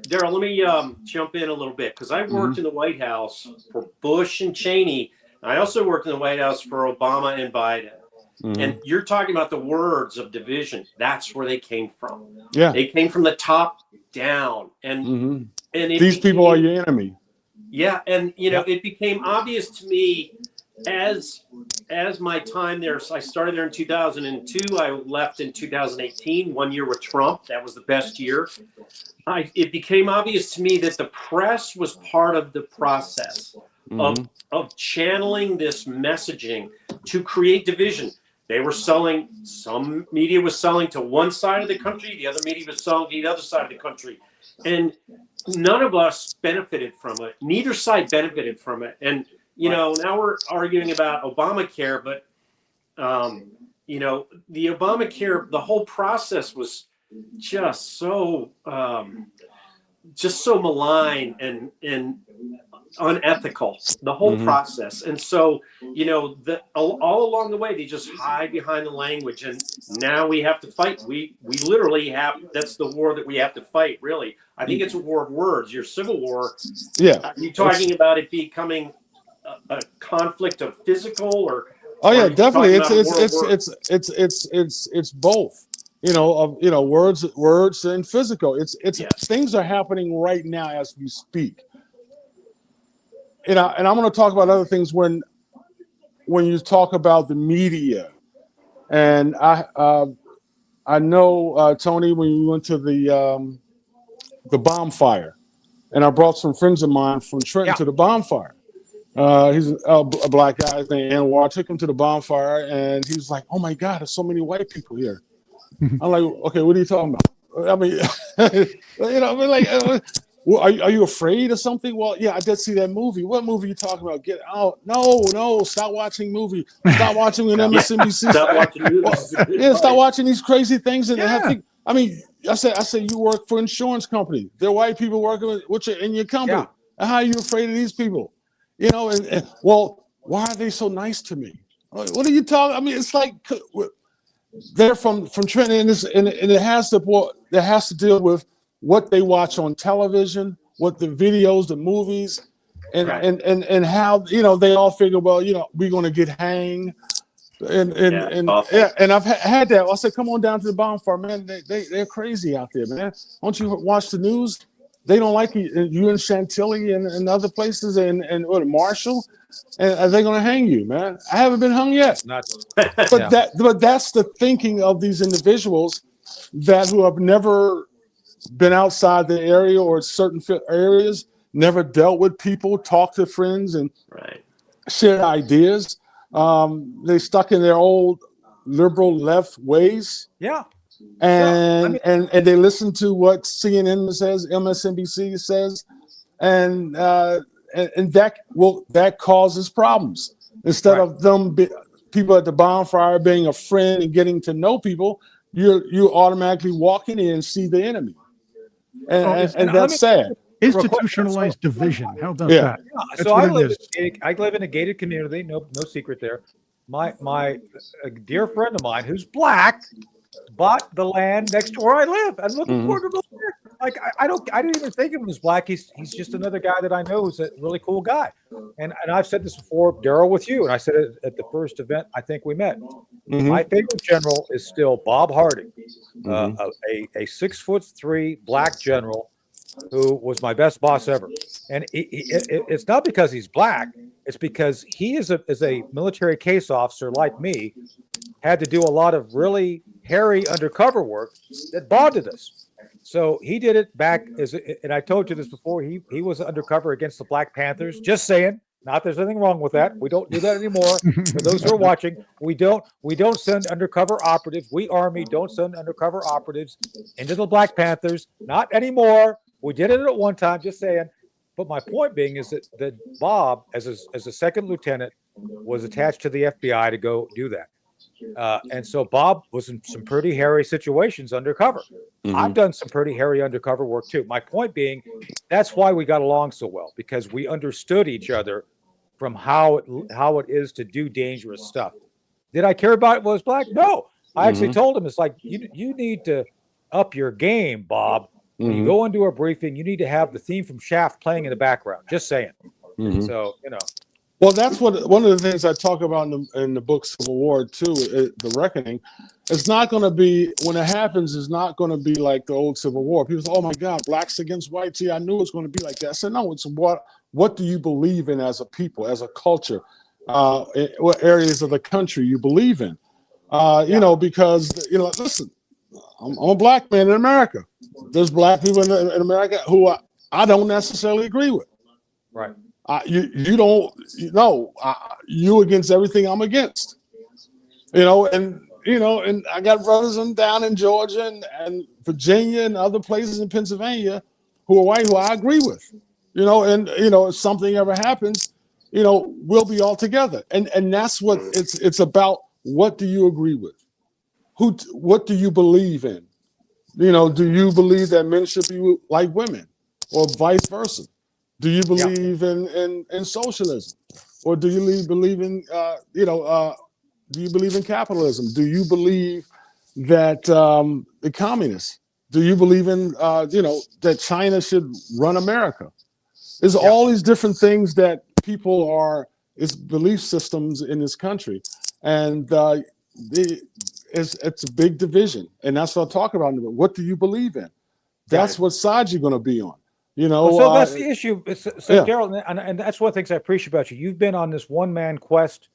Daryl, let me jump in a little bit, because I worked in the White House for Bush and Cheney. I also worked in the White House for Obama and Biden. Mm-hmm. And you're talking about the words of division. That's where they came from. Yeah. They came from the top down. And these people are your enemy. Yeah. And, it became obvious to me as my time there. So I started there in 2002. I left in 2018, 1 year with Trump. That was the best year. It became obvious to me that the press was part of the process of channeling this messaging to create division. They were selling, some media was selling to one side of the country, the other media was selling to the other side of the country. And none of us benefited from it. Neither side benefited from it. And, now we're arguing about Obamacare, but, the Obamacare, the whole process was just so malign and unethical, the whole process. And so all along the way they just hide behind the language, and now we have to fight. We literally have, that's the war that we have to fight, really. I think it's a war of words. Your Civil War, are you talking about it becoming a conflict of physical, or definitely it's both. Words and physical. Things are happening right now as we speak. And I'm going to talk about other things when you talk about the media. And I know, Tony, when you went to the bonfire, and I brought some friends of mine from Trenton to the bonfire. He's a black guy named Anwar. I took him to the bonfire, and he was like, "Oh my God, there's so many white people here." I'm like, "Okay, what are you talking about?" I mean, are you afraid of something? Well, yeah, I did see that movie. What movie are you talking about? Get out! No, stop watching movie. Stop watching MSNBC. Stop watching movies. Stop watching these crazy things. And I said, you work for insurance company. There are white people working with you in your company. Yeah. And how are you afraid of these people? And why are they so nice to me? What are you talking? I mean, it's like they're from Trenton, and it has to deal with what they watch on television, what the videos, the movies, and how they all figure, well, we're going to get hanged, and I've had that. I said, come on down to the bonfire, man. They're crazy out there, man. Don't you watch the news? They don't like you in Chantilly and other places, and Marshall, and are they going to hang you, man? I haven't been hung yet. But that's the thinking of these individuals who have never been outside the area or certain areas, never dealt with people, talked to friends, and shared ideas. They stuck in their old liberal left ways. Yeah. And they listen to what CNN says, MSNBC says, and that causes problems. Instead of people at the bonfire being a friend and getting to know people, you automatically walking in and see the enemy, and that's sad. Institutionalized division. How about Yeah. that? That's So what I it live, is. I live in a gated community. No secret there. My dear friend of mine who's black bought the land next to where I live. I'm looking forward to going there. Like I didn't even think of him as black. He's just another guy that I know who's a really cool guy. And I've said this before, Daryl, with you, and I said it at the first event I think we met. My favorite general is still Bob Harding, a 6'3" black general who was my best boss ever. And it's not because he's black. It's because he is a military case officer like me, had to do a lot of really hairy undercover work that bonded us. So he did it back and I told you this before. He was undercover against the Black Panthers. Just saying. Not there's anything wrong with that. We don't do that anymore. For those who are watching, we don't send undercover operatives. We Army don't send undercover operatives into the Black Panthers. Not anymore. We did it at one time. Just saying. But my point being is that Bob, as a second lieutenant, was attached to the FBI to go do that. And so Bob was in some pretty hairy situations undercover. I've done some pretty hairy undercover work too. My point being, that's why we got along so well, because we understood each other from how it is to do dangerous stuff. Did I care about it was black? No. I actually told him, it's like, you need to up your game, Bob. When you go into a briefing, you need to have the theme from Shaft playing in the background. Just saying. So, Well, that's one of the things I talk about in the book Civil War too. The Reckoning. It's not going to be, when it happens, it's not going to be like the old Civil War. People say, "Oh my God, blacks against whites." I knew it was going to be like that. I said, no, it's what do you believe in as a people, as a culture? What areas of the country you believe in? Because listen, I'm a black man in America. There's black people in America who I don't necessarily agree with. Right. You don't, you against everything I'm against, and I got brothers down in Georgia and Virginia and other places in Pennsylvania who are white, who I agree with, if something ever happens, we'll be all together. And that's what it's about. What do you agree with? What do you believe in? Do you believe that men should be like women or vice versa? Do you believe in socialism, or do you believe in do you believe in capitalism? Do you believe that the communists? Do you believe in that China should run America? There's all these different things that people it's belief systems in this country, and it's a big division, and that's what I'm talking about. What do you believe in? That's what side you're going to be on. So that's the issue. So Daryl, and that's one of the things I appreciate about you. You've been on this one-man quest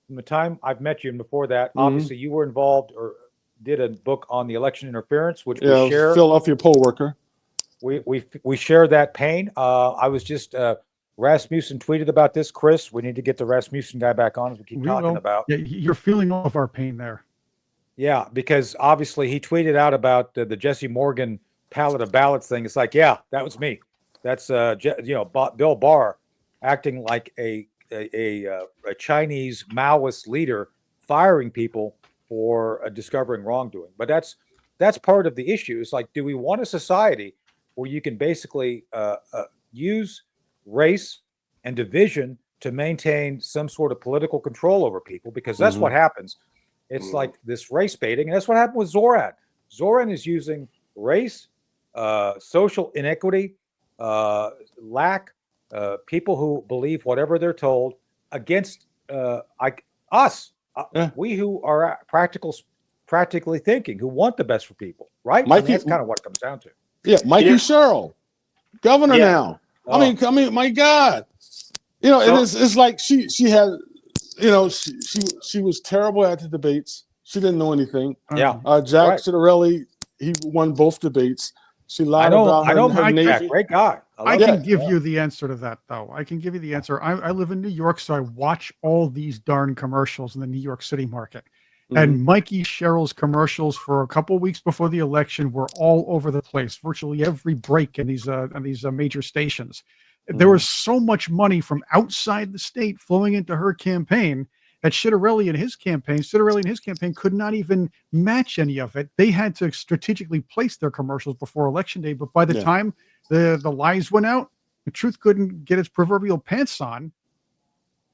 from the time I've met you, and before that, obviously you were involved or did a book on the election interference, which we share. Philadelphia poll worker. We share that pain. I was just Rasmussen tweeted about this. Chris, we need to get the Rasmussen guy back on as we keep talking about. Yeah, you're feeling all of our pain there. Yeah, because obviously he tweeted out about the Jesse Morgan pallet of ballots thing. It's like, yeah, that was me. That's Bill Barr acting like a Chinese Maoist leader, firing people for discovering wrongdoing. But that's part of the issue. It's like, do we want a society where you can basically use race and division to maintain some sort of political control over people? Because that's what happens. It's like this race baiting, and that's what happened with Zoran. Zoran is using race, social inequity, lack, people who believe whatever they're told against us, we who are practically thinking, who want the best for people, right? That's kind of what it comes down to. Yeah, Mikey Sherrill, governor now. I mean, my God, it's like she had, she was terrible at the debates. She didn't know anything. Yeah, Jack Ciattarelli, he won both debates. She lied about I know her Mike Jack, Navy. great guy. I love can it. give you the answer to that, though. I can give you the answer. I live in New York, so I watch all these darn commercials in the New York City market. And Mikey Sherrill's commercials for a couple of weeks before the election were all over the place, virtually every break in these major stations. There was so much money from outside the state flowing into her campaign that Citarelli and his campaign could not even match any of it. They had to strategically place their commercials before election day, but by the time the lies went out, the truth couldn't get its proverbial pants on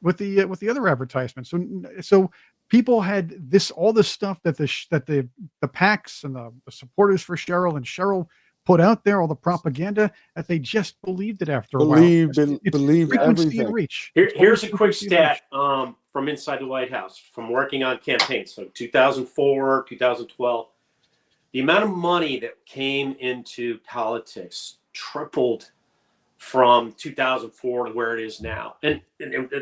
with the other advertisements. So people had all this stuff that the PACs and the supporters for Cheryl and Cheryl put out there, all the propaganda, that they just believed it after a while. Believed Frequency everything. and reach. Here's a quick stat from inside the White House from working on campaigns. So 2004, 2012, the amount of money that came into politics tripled from 2004 to where it is now. And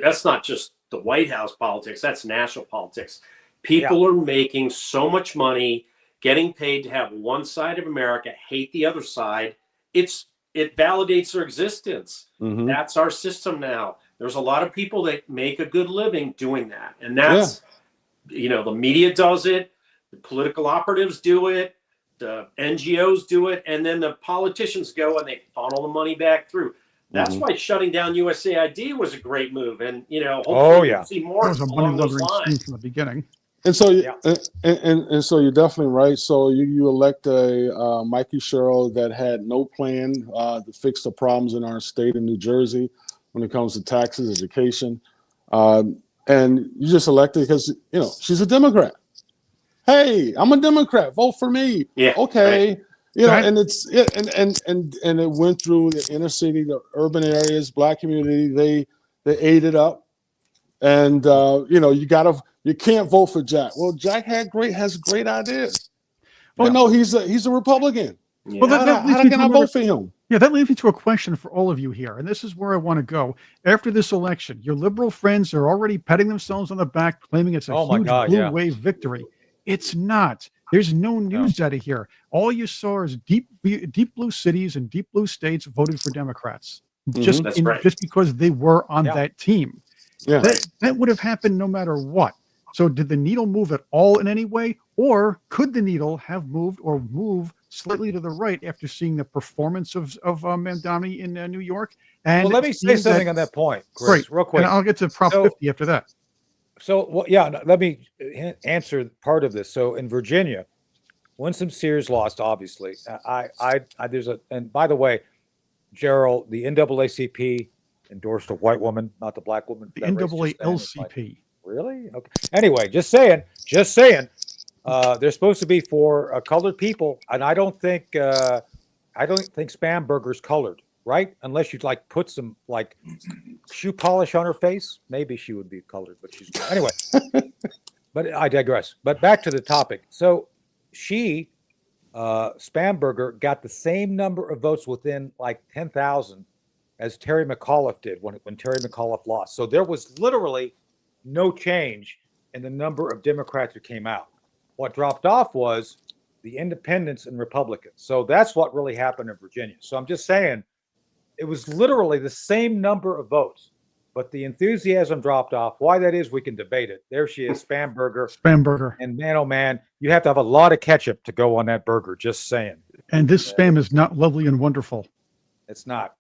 that's not just the White House politics, that's national politics. People are making so much money, getting paid to have one side of America hate the other side. It validates their existence. That's our system now. There's a lot of people that make a good living doing that. And that's, the media does it, the political operatives do it, the NGOs do it, and then the politicians go and they funnel the money back through. That's why shutting down USAID was a great move. And, hopefully we'll see more That was a money along those laundering scheme lines. from the beginning. And so, and so you're definitely right. So you elect a Mikey Sherrill that had no plan to fix the problems in our state in New Jersey when it comes to taxes, education, and you just elected because she's a Democrat. Hey, I'm a Democrat. Vote for me. Yeah. Okay. Right. And it's and it went through the inner city, the urban areas, Black community. They ate it up, and you can't vote for Jack. Well, Jack has great ideas, but no, he's a Republican. Yeah. Well, How can I vote for him? Yeah, that leads me to a question for all of you here, and this is where I want to go. After this election, your liberal friends are already patting themselves on the back, claiming it's a huge blue wave victory. It's not. There's no news out of here. All you saw is deep blue cities and deep blue states voted for Democrats, just because they were on that team. Yeah. That would have happened no matter what. So did the needle move at all in any way? Or could the needle have moved or move slightly to the right after seeing the performance of Mamdani in New York? And let me say something on that point, Chris, real quick. And I'll get to Prop 50 after that. So, let me answer part of this. So in Virginia, Winsome Sears lost, obviously. And by the way, Gerald, the NAACP endorsed a white woman, not the black woman. The NAALCP. Really? Okay. Anyway, just saying. They're supposed to be for colored people, and I don't think Spam Burger's colored, right? Unless you put some shoe polish on her face, maybe she would be colored, but she's not. Anyway. But I digress. But back to the topic. So she, Spam Burger, got the same number of votes within 10,000 as Terry McAuliffe did when Terry McAuliffe lost. So there was literally no change in the number of Democrats who came out. What dropped off was the independents and Republicans. So that's what really happened in Virginia. So I'm just saying it was literally the same number of votes, but the enthusiasm dropped off. Why that is, we can debate it. There she is, Spam Burger. Spam Burger. And man, oh man, you have to have a lot of ketchup to go on that burger, just saying. And this spam is not lovely and wonderful. It's not.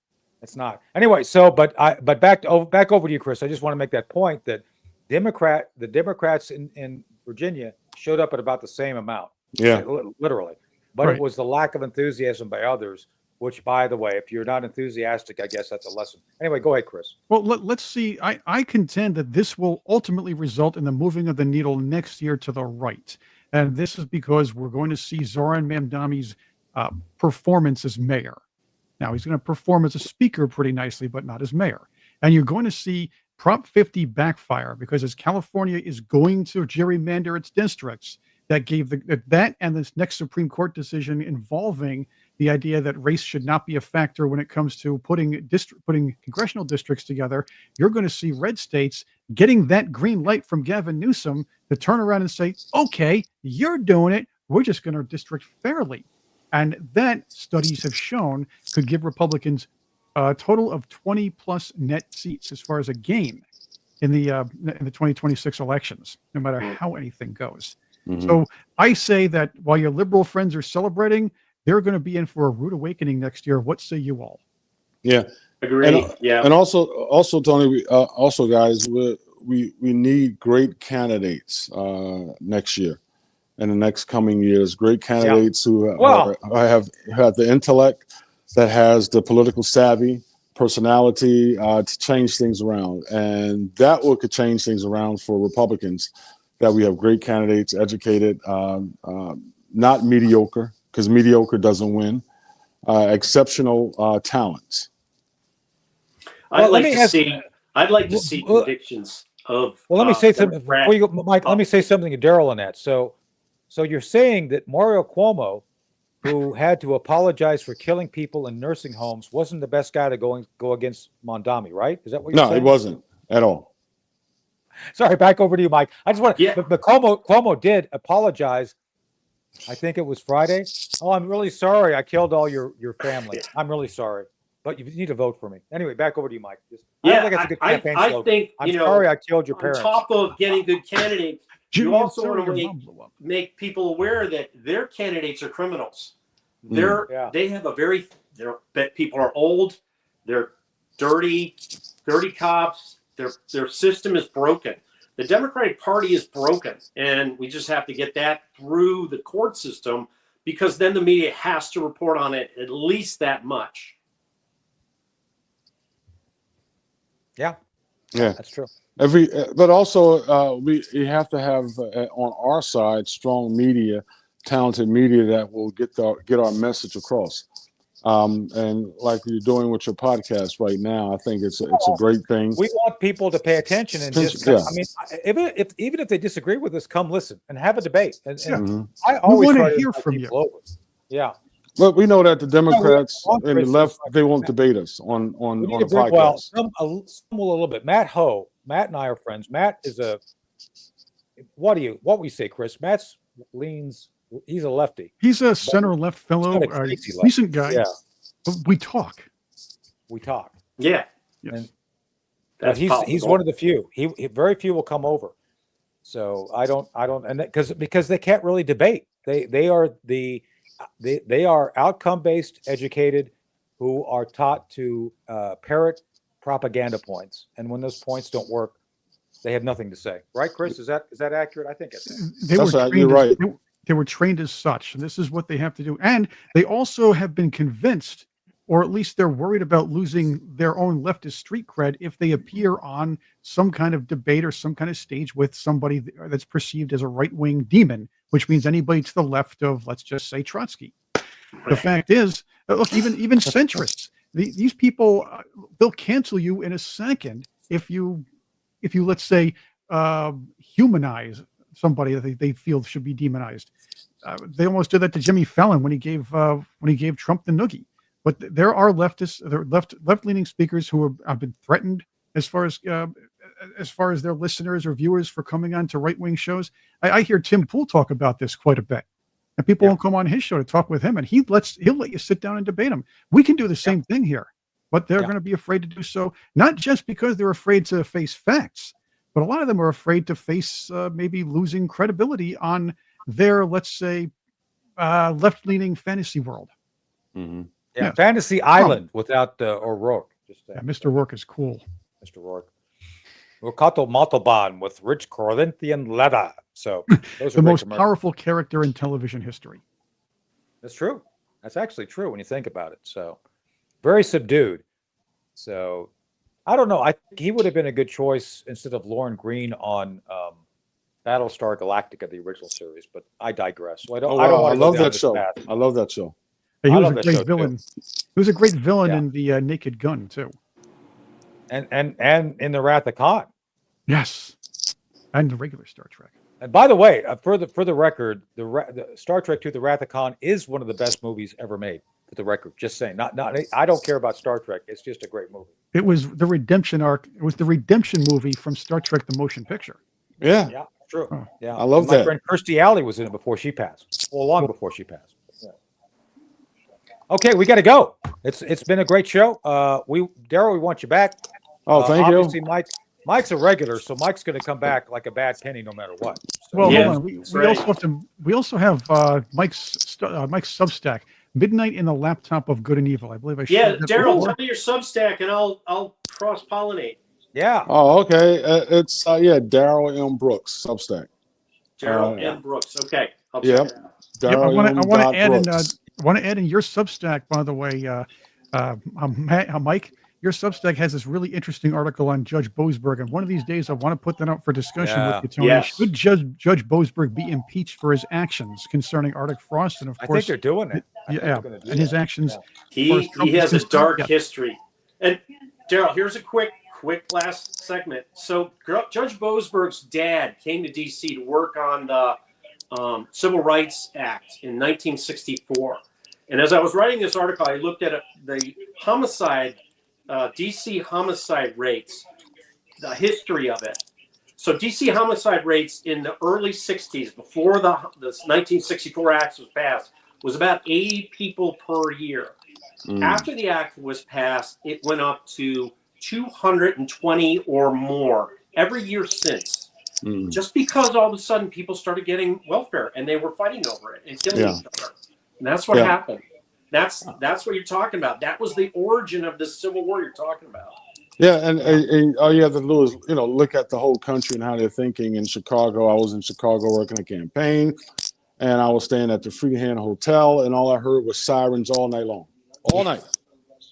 Anyway, so but back over to you, Chris. I just want to make that point that the Democrats in Virginia showed up at about the same amount. Yeah. Literally. But it was the lack of enthusiasm by others, which, by the way, if you're not enthusiastic, I guess that's a lesson. Anyway, go ahead, Chris. Well, let's see. I contend that this will ultimately result in the moving of the needle next year to the right. And this is because we're going to see Zoran Mamdani's performance as mayor. Now, he's going to perform as a speaker pretty nicely, but not as mayor. And you're going to see Prop 50 backfire because as California is going to gerrymander its districts, that gave that and this next Supreme Court decision involving the idea that race should not be a factor when it comes to putting congressional districts together, you're going to see red states getting that green light from Gavin Newsom to turn around and say, okay, you're doing it. We're just going to district fairly. And that, studies have shown, could give Republicans a total of 20 plus net seats as far as a gain in the 2026 elections, no matter how anything goes. So I say that while your liberal friends are celebrating, they're going to be in for a rude awakening next year. What say you all? Yeah. Agree. And also, Tony, also guys, we need great candidates next year and the next coming years. Great candidates who have the intellect, that has the political savvy, personality to change things around, and that could change things around for Republicans. That we have great candidates, educated, not mediocre, because mediocre doesn't win. Exceptional talents. I'd like to see predictions of. Well, let me say something before you go, Mike. Let me say something to Daryl on that. So you're saying that Mario Cuomo, who had to apologize for killing people in nursing homes, wasn't the best guy to go against Mondami, right? Is that what you're saying? No, he wasn't at all. Sorry, back over to you, Mike. I just want to. But Cuomo did apologize. I think it was Friday. Oh, I'm really sorry. I killed all your family. I'm really sorry, but you need to vote for me anyway. Back over to you, Mike. I think I'm sorry I killed your parents. On top of getting good candidates, you also want to make people aware that their candidates are criminals. They have people are old. They're dirty cops. Their system is broken. The Democratic Party is broken, and we just have to get that through the court system, because then the media has to report on it at least that much. Yeah, that's true. But also we have to have on our side strong media, talented media that will get our message across. And like you're doing with your podcast right now, I think it's a great thing. We want people to pay attention and just. I mean, even if they disagree with us, come listen and have a debate. And I always want to hear from you. Yeah. But we know that the Democrats and the left, they won't debate us on the podcast. Well, some a little bit. Matt and I are friends. Matt is what we say, Chris? He's a lefty. He's a center left fellow, decent guy. Yeah. But we talk. Yeah. Yes. But he's one of the few. He very few will come over. So I don't, and because they can't really debate. They are outcome based, educated, who are taught to parrot propaganda points, and when those points don't work, they have nothing to say. Right, Chris? Is that accurate? I think you're right. They were trained as such, and this is what they have to do. And they also have been convinced, or at least they're worried about losing their own leftist street cred if they appear on some kind of debate or some kind of stage with somebody that's perceived as a right-wing demon, which means anybody to the left of, let's just say, Trotsky. The fact is, look, even centrists, these people, they'll cancel you in a second if you let's say, humanize somebody that they feel should be demonized. They almost did that to Jimmy Fallon when he gave Trump the noogie. But there are leftists, left-leaning speakers who have been threatened as far as their listeners or viewers for coming on to right-wing shows. I hear Tim Pool talk about this quite a bit, and people won't come on his show to talk with him, and he'll let you sit down and debate him. We can do the same thing here, but they're going to be afraid to do so, not just because they're afraid to face facts, but a lot of them are afraid to face maybe losing credibility on their, let's say, left-leaning fantasy world. Mm-hmm. Yeah, Fantasy Island without O'Rourke. Mr. Rourke is cool. Mr. Rourke. Urcato Montalban with rich Corinthian leather. So those are the most powerful character in television history. That's true. That's actually true when you think about it. So very subdued. So I don't know. I think he would have been a good choice instead of Lauren Green on Battlestar Galactica, the original series. But I digress. So I love that show. I love that show. He was a great villain. He was a great villain in the Naked Gun too, and in the Wrath of Khan. Yes, and the regular Star Trek. And by the way, for the record, the Star Trek II: The Wrath of Khan is one of the best movies ever made. For the record, just saying. Not. I don't care about Star Trek. It's just a great movie. It was the redemption arc. It was the redemption movie from Star Trek: The Motion Picture. Yeah. Yeah. True. Yeah. I love that. My friend Kirstie Alley was in it before she passed. Well, long before she passed. Yeah. Okay, we got to go. It's been a great show. Daryl, we want you back. Oh, thank you. Obviously, Mike's a regular, so Mike's going to come back like a bad penny no matter what. So, Well, Yeah, hold on. We right. also have to. We also have Mike's Substack, Midnight in the Laptop of Good and Evil. I believe I Yeah, shared that Daryl, before. tell me your Substack, and I'll cross pollinate. yeah. Oh, okay. It's Daryl M. Brooks Substack. Daryl M. Brooks. Okay, I'll check Yep. it out. Yep, I Daryl want M. to add in. Brooks. I want to add in your Substack, by the way, Mike. Your Substack has this really interesting article on Judge Boasberg, and one of these days I want to put that out for discussion Yeah. with you, Tony. Yes. Should Judge Boasberg be impeached for his actions concerning Arctic Frost, and of I think course, they're doing it. I think yeah, they're gonna do and his that. actions. Yeah. He has a dark Yeah. history. And Daryl, here's a quick last segment. So Judge Boasberg's dad came to D.C. to work on the Civil Rights Act in 1964. And as I was writing this article, I looked at the homicide, D.C. homicide rates, the history of it. So D.C. homicide rates in the early 60s, before the 1964 Act was passed, was about 80 people per year. After the act was passed, it went up to 220 or more every year since. Just because all of a sudden people started getting welfare and they were fighting over it and killing each other. And that's what happened. That's what you're talking about. That was the origin of this Civil War you're talking about. Yeah, and all you have to do is, look at the whole country and how they're thinking. In Chicago, I was in Chicago working a campaign, and I was staying at the Freehand Hotel, and all I heard was sirens all night long. All night.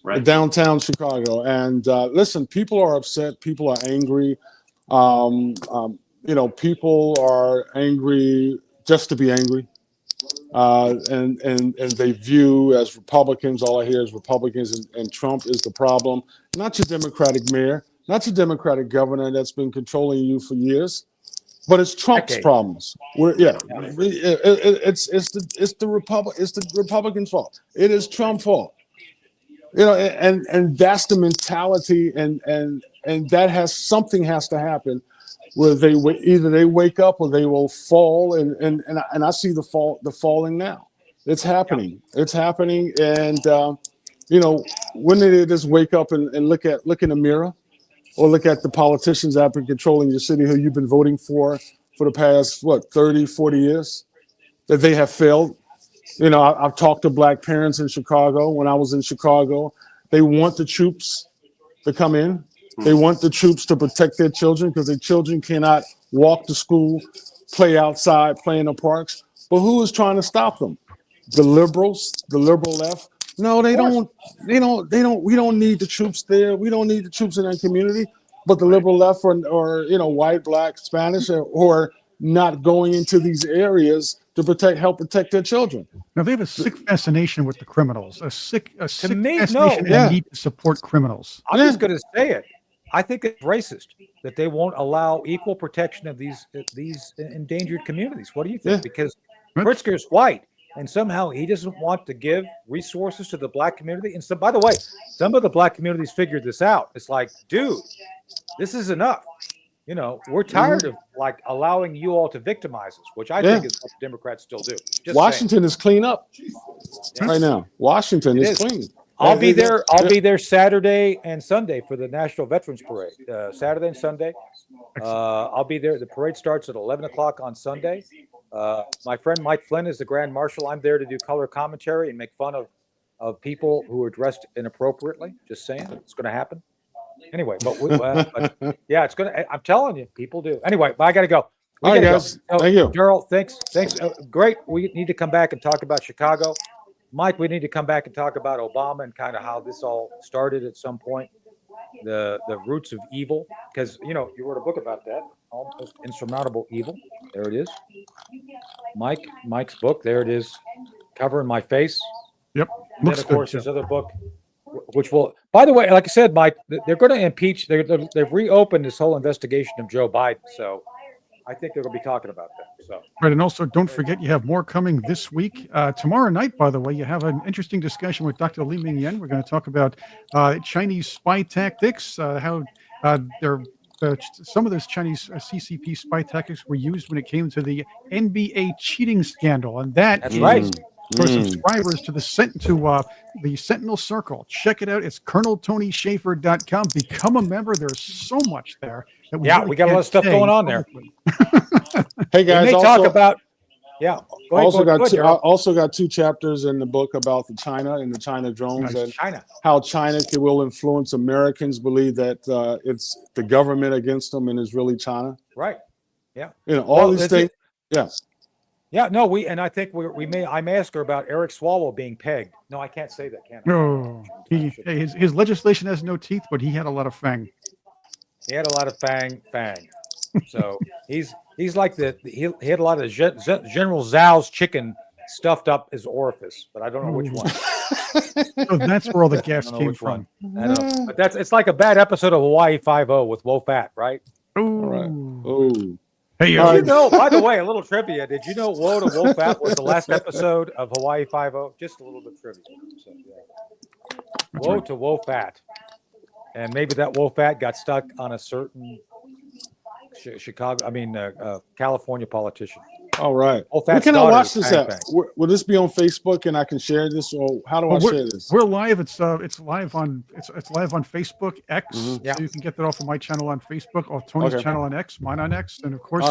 Right. Downtown Chicago. And listen, people are upset. People are angry. People are angry just to be angry. And they view as Republicans, all I hear is Republicans, and Trump is the problem. Not your Democratic mayor, not your Democratic governor that's been controlling you for years, but it's Trump's problems. It's the Republicans' fault. It is Trump's fault. And that's the mentality, and that something has to happen where either they wake up or they will fall, and I see the falling now. It's happening. It's happening, and when they just wake up and look in the mirror, or look at the politicians that have been controlling your city who you've been voting for the past 30, 40 years, that they have failed. I've talked to black parents in Chicago. When I was in Chicago, they want the troops to come in. They want the troops to protect their children because their children cannot walk to school, play outside, play in the parks. But who is trying to stop them? The liberals, the liberal left. No, they don't. We don't need the troops there. We don't need the troops in that community. But the liberal left or white, black, Spanish, or not going into these areas to help protect their children. Now they have a sick fascination with the criminals. A sick fascination no. and need to support criminals. I'm just going to say it. I think it's racist that they won't allow equal protection of these endangered communities. What do you think? Yeah. Because Pritzker's white, and somehow he doesn't want to give resources to the black community. And so, by the way, some of the black communities figured this out. It's like, dude, this is enough. We're tired of allowing you all to victimize us, which I think is what the Democrats still do. Just Washington is clean up right now. Washington is clean. I'll be there. I'll be there Saturday and Sunday for the National Veterans Parade. Saturday and Sunday. I'll be there. The parade starts at 11 o'clock on Sunday. My friend Mike Flynn is the Grand Marshal. I'm there to do color commentary and make fun of people who are dressed inappropriately. Just saying, it's going to happen. Anyway, but yeah, it's going to. I'm telling you, people do. Anyway, I got to go. All right, guys. Thank you, Daryl. Thanks. Great. We need to come back and talk about Chicago. Mike, we need to come back and talk about Obama and kind of how this all started at some point, the roots of evil, because you wrote a book about that, Almost Insurmountable Evil. There it is. Mike's book. There it is, covering my face. Yep. And then of course his other book, which will, by the way, like I said, Mike, they're going to impeach. They've reopened this whole investigation of Joe Biden, so I think they're going to be talking about that. So right, and also don't forget you have more coming this week. Tomorrow night, by the way, you have an interesting discussion with Dr. Li Ming Yen. We're going to talk about Chinese spy tactics, how some of those Chinese CCP spy tactics were used when it came to the NBA cheating scandal, and that's right. for subscribers to the Sentinel Circle. Check it out. It's ColonelTonySchaefer.com. Become a member. There's so much there. That we got a lot can't of stuff say going on there. Hey guys, they also, talk about Go ahead, I also got 2 chapters in the book about the China and the China drones and how China will influence Americans believe that it's the government against them and it's really China. Right. Yeah. You know, all these things. Yeah. Yeah. No, I think I may ask her about Eric Swalwell being pegged. No, I can't say that, can I? Oh, his legislation has no teeth, but he had a lot of fang. He had a lot of fang. So he's like he had a lot of General Zhao's chicken stuffed up his orifice, but I don't know which one. So that's where all the gas came from. I don't know. But it's like a bad episode of Hawaii Five-0 with Wo Fat, right? Ooh. Right. Oh. Hey, did you know, by the way, a little trivia. Did you know Woe to Wo Fat was the last episode of Hawaii Five-0? Just a little bit trivia. So, yeah. Woe to Wo Fat. And maybe that Wo Fat got stuck on a certain California politician. All right. Where can I watch this at? Will this be on Facebook and I can share this, or how do I share this? We're live. It's live on Facebook, X. Yeah. So you can get that off of my channel on Facebook, or Tony's channel on X, mine on X, and of course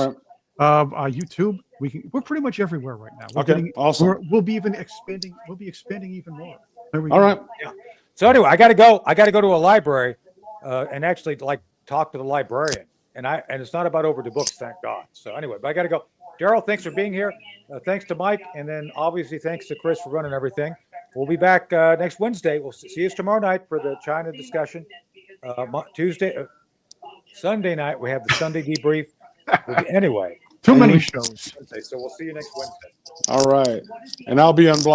YouTube. We're pretty much everywhere right now. Awesome. We'll be expanding even more. There we go. All right. Yeah. So anyway, I got to go to a library and actually talk to the librarian. And it's not about overdue books, thank God. So anyway, but I got to go. Daryl, thanks for being here. Thanks to Mike, and then obviously thanks to Chris for running everything. We'll be back next Wednesday. We'll see you tomorrow night for the China discussion. Sunday night we have the Sunday debrief. Anyway, too many shows. So we'll see you next Wednesday. All right, and I'll be unblocked.